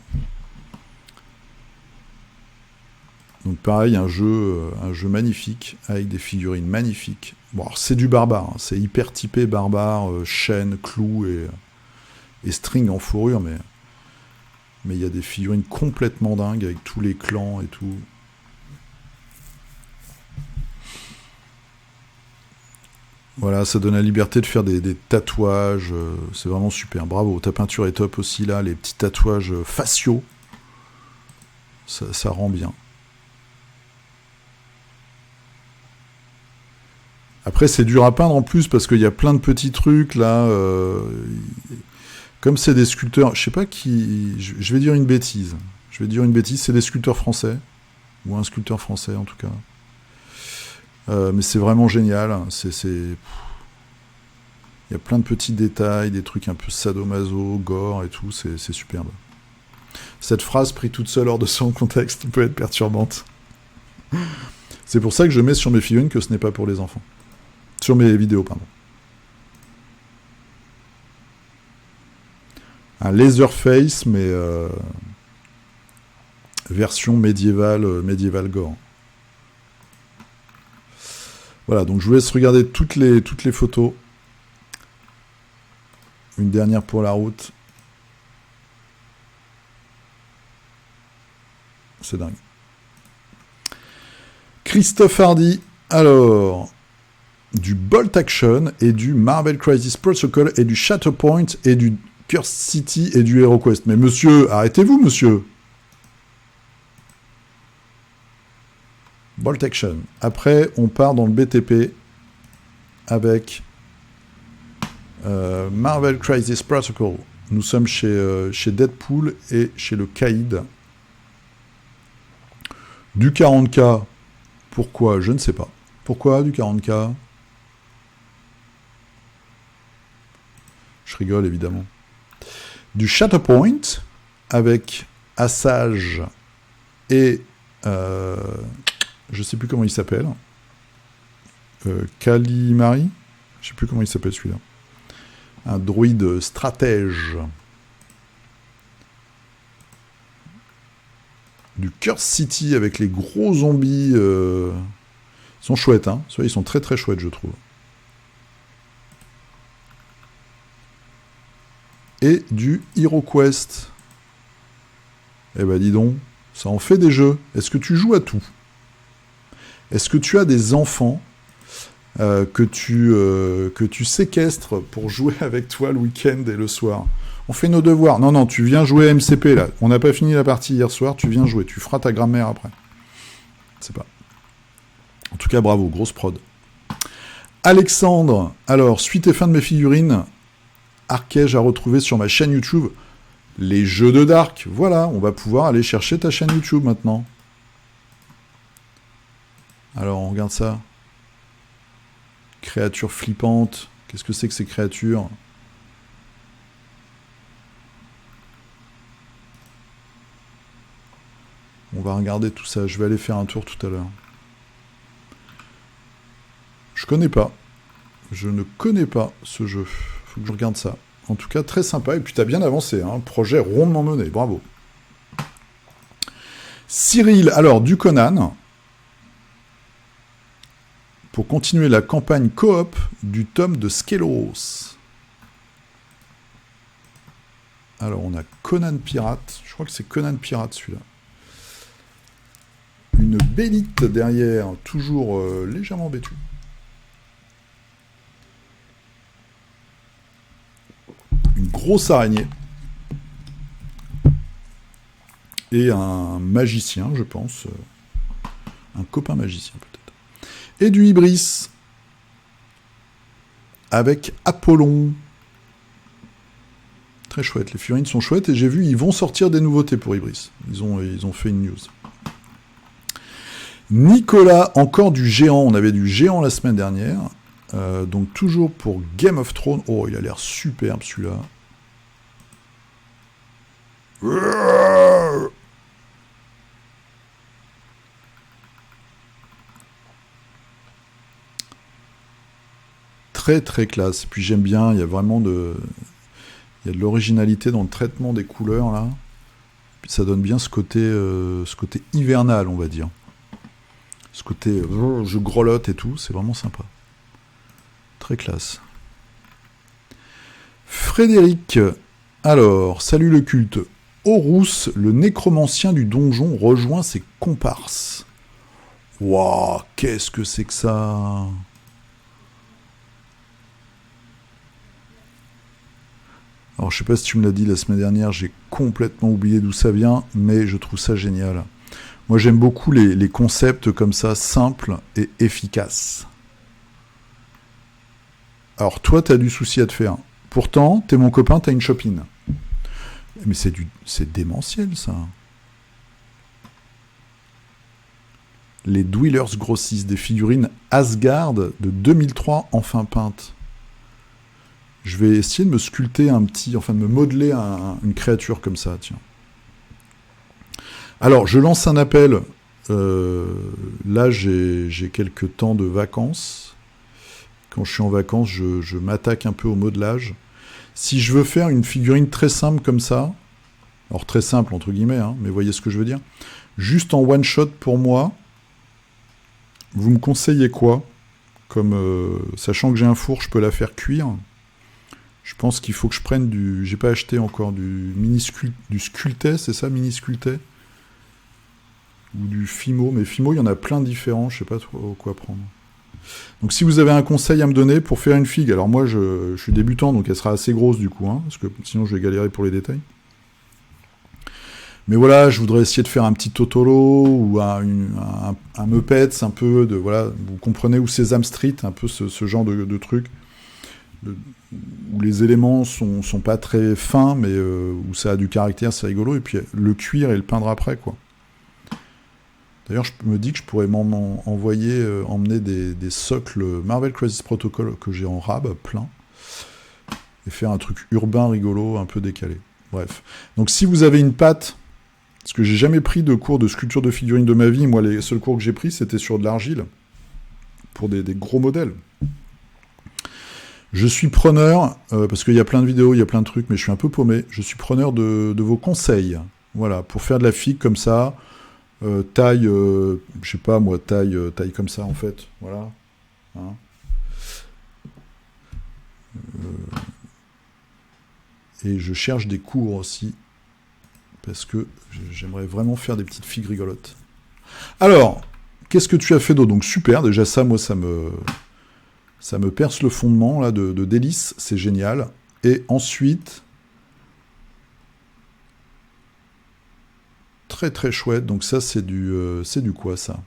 Donc pareil, un jeu magnifique, avec des figurines magnifiques. Bon, alors c'est du barbare, c'est hyper typé barbare, chaîne, clous et string en fourrure, mais il y a des figurines complètement dingues, avec tous les clans et tout. Voilà, ça donne la liberté de faire des tatouages, c'est vraiment super, bravo, ta peinture est top aussi là, les petits tatouages faciaux, ça rend bien. Après c'est dur à peindre en plus, parce qu'il y a plein de petits trucs là, comme c'est des sculpteurs, je sais pas qui, je vais dire une bêtise, c'est des sculpteurs français, ou un sculpteur français en tout cas. Mais c'est vraiment génial. Il y a plein de petits détails, des trucs un peu sadomaso, gore et tout, c'est superbe. Cette phrase prise toute seule hors de son contexte peut être perturbante. C'est pour ça que je mets sur mes figurines que ce n'est pas pour les enfants. Sur mes vidéos, pardon. Un Laserface, mais version médiévale gore. Voilà, donc je vous laisse regarder toutes les photos. Une dernière pour la route. C'est dingue. Christophe Hardy, alors, du Bolt Action et du Marvel Crisis Protocol et du Shatterpoint et du Curse City et du HeroQuest. Mais monsieur, arrêtez-vous, monsieur. Bolt Action. Après, on part dans le BTP avec Marvel Crisis Protocol. Nous sommes chez Deadpool et chez le Caïd. Du 40K. Pourquoi? Je ne sais pas. Pourquoi du 40K? Je rigole, évidemment. Du Shatterpoint avec Assage et... je sais plus comment il s'appelle. Calimari. Je sais plus comment il s'appelle celui-là. Un droïde stratège. Du Curse City avec les gros zombies. Ils sont chouettes, hein. Ils sont très très chouettes, je trouve. Et du HeroQuest. Eh ben dis donc, ça en fait des jeux. Est-ce que tu joues à tout? Est-ce que tu as des enfants que tu séquestres pour jouer avec toi le week-end et le soir? On fait nos devoirs. Non, tu viens jouer à MCP, là. On n'a pas fini la partie hier soir, tu viens jouer. Tu feras ta grammaire après. Je sais pas. En tout cas, bravo, grosse prod. Alexandre, alors, suite et fin de mes figurines, Arcage à retrouver sur ma chaîne YouTube. Les jeux de Dark, voilà, on va pouvoir aller chercher ta chaîne YouTube maintenant. Alors, on regarde ça. Créatures flippantes. Qu'est-ce que c'est que ces créatures? On va regarder tout ça. Je vais aller faire un tour tout à l'heure. Je connais pas. Je ne connais pas ce jeu. Faut que je regarde ça. En tout cas, très sympa. Et puis, t'as bien avancé. Hein. Projet rondement mené. Bravo. Cyril, alors, du Conan. Pour continuer la campagne coop du tome de Skelos. Alors, on a Conan Pirate. Je crois que c'est Conan Pirate, celui-là. Une bélite derrière, toujours légèrement vêtue. Une grosse araignée. Et un magicien, je pense. Un copain magicien, peut-être. Et du Ibris. Avec Apollon. Très chouette. Les figurines sont chouettes. Et j'ai vu, ils vont sortir des nouveautés pour Ibris. Ils ont fait une news. Nicolas, encore du géant. On avait du géant la semaine dernière. Donc toujours pour Game of Thrones. Oh, il a l'air superbe celui-là. Très très classe. Puis j'aime bien, il y a vraiment de l'originalité dans le traitement des couleurs là. Puis ça donne bien ce côté hivernal, on va dire. Ce côté je grelotte et tout, c'est vraiment sympa. Très classe. Frédéric, alors, salut le culte. Horus, le nécromancien du donjon, rejoint ses comparses. Waouh, qu'est-ce que c'est que ça? Alors, je sais pas si tu me l'as dit la semaine dernière, j'ai complètement oublié d'où ça vient, mais je trouve ça génial. Moi, j'aime beaucoup les concepts comme ça, simples et efficaces. Alors, toi, t'as du souci à te faire. Pourtant, t'es mon copain, t'as une chopine. Mais c'est démentiel, ça. Les Dwellers grossissent des figurines Asgard de 2003, enfin peintes. Je vais essayer de me sculpter de me modeler une créature comme ça, tiens. Alors, je lance un appel. Là, j'ai quelques temps de vacances. Quand je suis en vacances, je m'attaque un peu au modelage. Si je veux faire une figurine très simple comme ça, alors très simple entre guillemets, hein, mais voyez ce que je veux dire, juste en one shot pour moi, vous me conseillez quoi? Sachant que j'ai un four, je peux la faire cuire. Je pense qu'il faut que je prenne j'ai pas acheté encore du sculpté, c'est ça, mini sculpté? Ou du Fimo, mais Fimo, il y en a plein de différents, je sais pas trop quoi prendre. Donc si vous avez un conseil à me donner pour faire une figue, alors moi je suis débutant, donc elle sera assez grosse du coup, hein, parce que sinon je vais galérer pour les détails. Mais voilà, je voudrais essayer de faire un petit Totoro, ou un Muppets, un peu de, voilà, vous comprenez, ou Sesame Street, un peu ce genre de truc, où les éléments sont pas très fins, mais où ça a du caractère, c'est rigolo, et puis le cuir et le peindre après, quoi. D'ailleurs, je me dis que je pourrais emmener des socles Marvel Crisis Protocol que j'ai en rab, plein, et faire un truc urbain rigolo, un peu décalé. Bref. Donc si vous avez une patte, parce que j'ai jamais pris de cours de sculpture de figurines de ma vie, moi les seuls cours que j'ai pris c'était sur de l'argile, pour des gros modèles. Je suis preneur, parce qu'il y a plein de vidéos, il y a plein de trucs, mais je suis un peu paumé, je suis preneur de vos conseils, voilà, pour faire de la figue comme ça, taille, je sais pas moi, taille comme ça en fait, voilà. Hein. Et je cherche des cours aussi, parce que j'aimerais vraiment faire des petites figues rigolotes. Alors, qu'est-ce que tu as fait d'autre? Donc super, déjà ça, moi ça me perce le fondement là de délices, c'est génial. Et ensuite, très très chouette, donc ça c'est du quoi ça?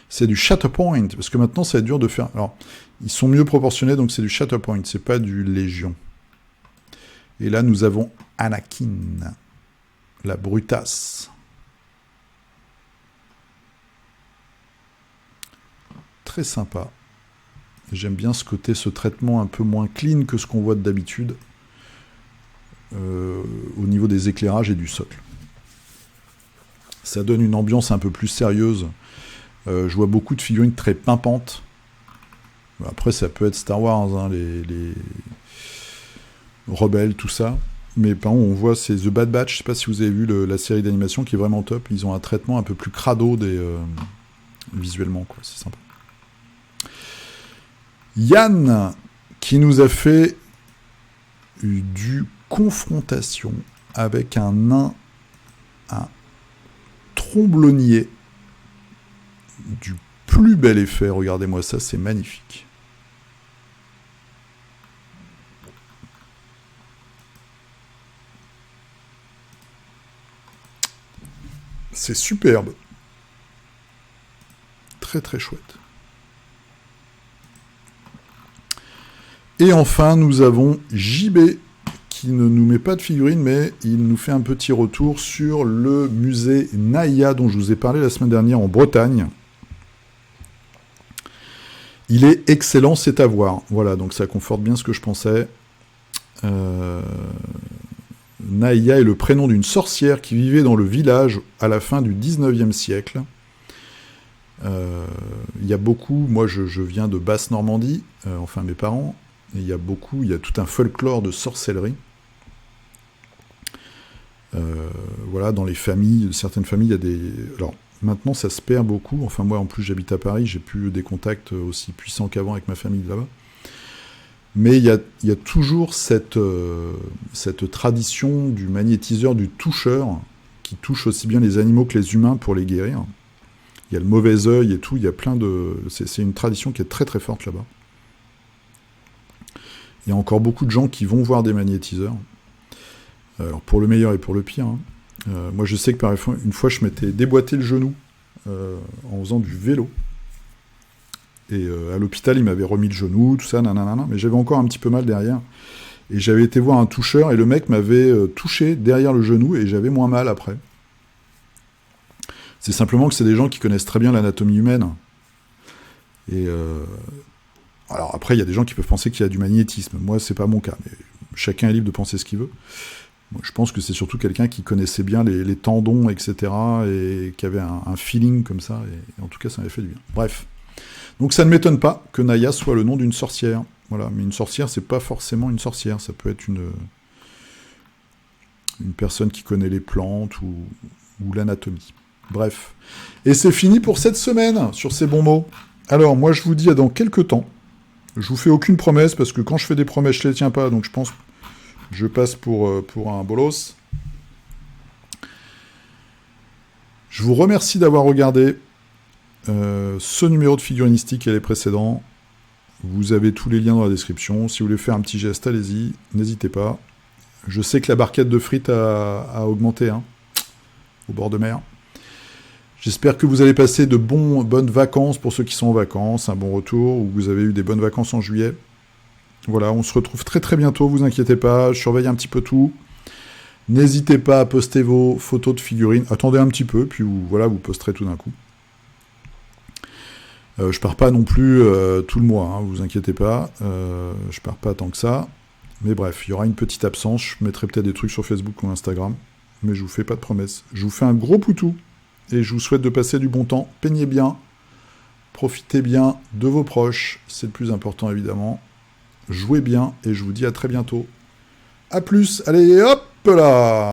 C'est du Shatterpoint, parce que maintenant ça va être dur de faire... Alors, ils sont mieux proportionnés, donc c'est du Shatterpoint, c'est pas du Légion. Et là nous avons Anakin, la brutasse. Très sympa. J'aime bien ce traitement un peu moins clean que ce qu'on voit d'habitude au niveau des éclairages et du socle. Ça donne une ambiance un peu plus sérieuse. Je vois beaucoup de figurines très pimpantes. Après, ça peut être Star Wars, hein, les rebelles, tout ça. Mais par contre, on voit, c'est The Bad Batch. Je sais pas si vous avez vu la série d'animation qui est vraiment top. Ils ont un traitement un peu plus crado visuellement, quoi. C'est sympa. Yann, qui nous a fait du confrontation avec un nain, un tromblonnier du plus bel effet. Regardez-moi ça, c'est magnifique. C'est superbe. Très très chouette. Et enfin, nous avons JB, qui ne nous met pas de figurines, mais il nous fait un petit retour sur le musée Naya, dont je vous ai parlé la semaine dernière en Bretagne. Il est excellent, c'est à voir. Voilà, donc ça conforte bien ce que je pensais. Naya est le prénom d'une sorcière qui vivait dans le village à la fin du 19e siècle. Il y a beaucoup, moi je viens de Basse-Normandie, enfin mes parents, et il y a tout un folklore de sorcellerie. Voilà, dans les familles, certaines familles, il y a des... Alors, maintenant ça se perd beaucoup, enfin moi en plus j'habite à Paris, j'ai plus des contacts aussi puissants qu'avant avec ma famille de là-bas. Mais il y a toujours cette tradition du magnétiseur, du toucheur, qui touche aussi bien les animaux que les humains pour les guérir. Il y a le mauvais œil et tout, il y a plein de... C'est une tradition qui est très très forte là-bas. Il y a encore beaucoup de gens qui vont voir des magnétiseurs. Alors pour le meilleur et pour le pire. Hein. Moi je sais que par exemple, une fois je m'étais déboîté le genou en faisant du vélo. Et à l'hôpital, il m'avait remis le genou, tout ça, nanana, mais j'avais encore un petit peu mal derrière. Et j'avais été voir un toucheur, et le mec m'avait touché derrière le genou, et j'avais moins mal après. C'est simplement que c'est des gens qui connaissent très bien l'anatomie humaine. Et alors après, il y a des gens qui peuvent penser qu'il y a du magnétisme. Moi, c'est pas mon cas, mais chacun est libre de penser ce qu'il veut. Moi, je pense que c'est surtout quelqu'un qui connaissait bien les tendons, etc., et qui avait un feeling comme ça, et en tout cas, ça m'avait fait du bien. Bref. Donc ça ne m'étonne pas que Naya soit le nom d'une sorcière. Voilà, mais une sorcière, c'est pas forcément une sorcière. Ça peut être une personne qui connaît les plantes ou l'anatomie. Bref. Et c'est fini pour cette semaine, sur ces bons mots. Alors, moi, je vous dis à dans quelques temps. Je vous fais aucune promesse, parce que quand je fais des promesses, je les tiens pas. Donc je pense que je passe pour un bolos. Je vous remercie d'avoir regardé ce numéro de figurinistique et les précédents. Vous avez tous les liens dans la description. Si vous voulez faire un petit geste, allez-y, n'hésitez pas. Je sais que la barquette de frites a augmenté au bord de mer. J'espère que vous allez passer de bonnes vacances pour ceux qui sont en vacances, un bon retour, ou que vous avez eu des bonnes vacances en juillet. Voilà, on se retrouve très très bientôt, vous inquiétez pas, je surveille un petit peu tout. N'hésitez pas à poster vos photos de figurines. Attendez un petit peu, puis vous posterez tout d'un coup. Je pars pas non plus tout le mois, hein, vous inquiétez pas. Je pars pas tant que ça. Mais bref, il y aura une petite absence. Je mettrai peut-être des trucs sur Facebook ou Instagram. Mais je vous fais pas de promesses. Je vous fais un gros poutou. Et je vous souhaite de passer du bon temps. Peignez bien. Profitez bien de vos proches. C'est le plus important, évidemment. Jouez bien. Et je vous dis à très bientôt. A plus. Allez, hop là!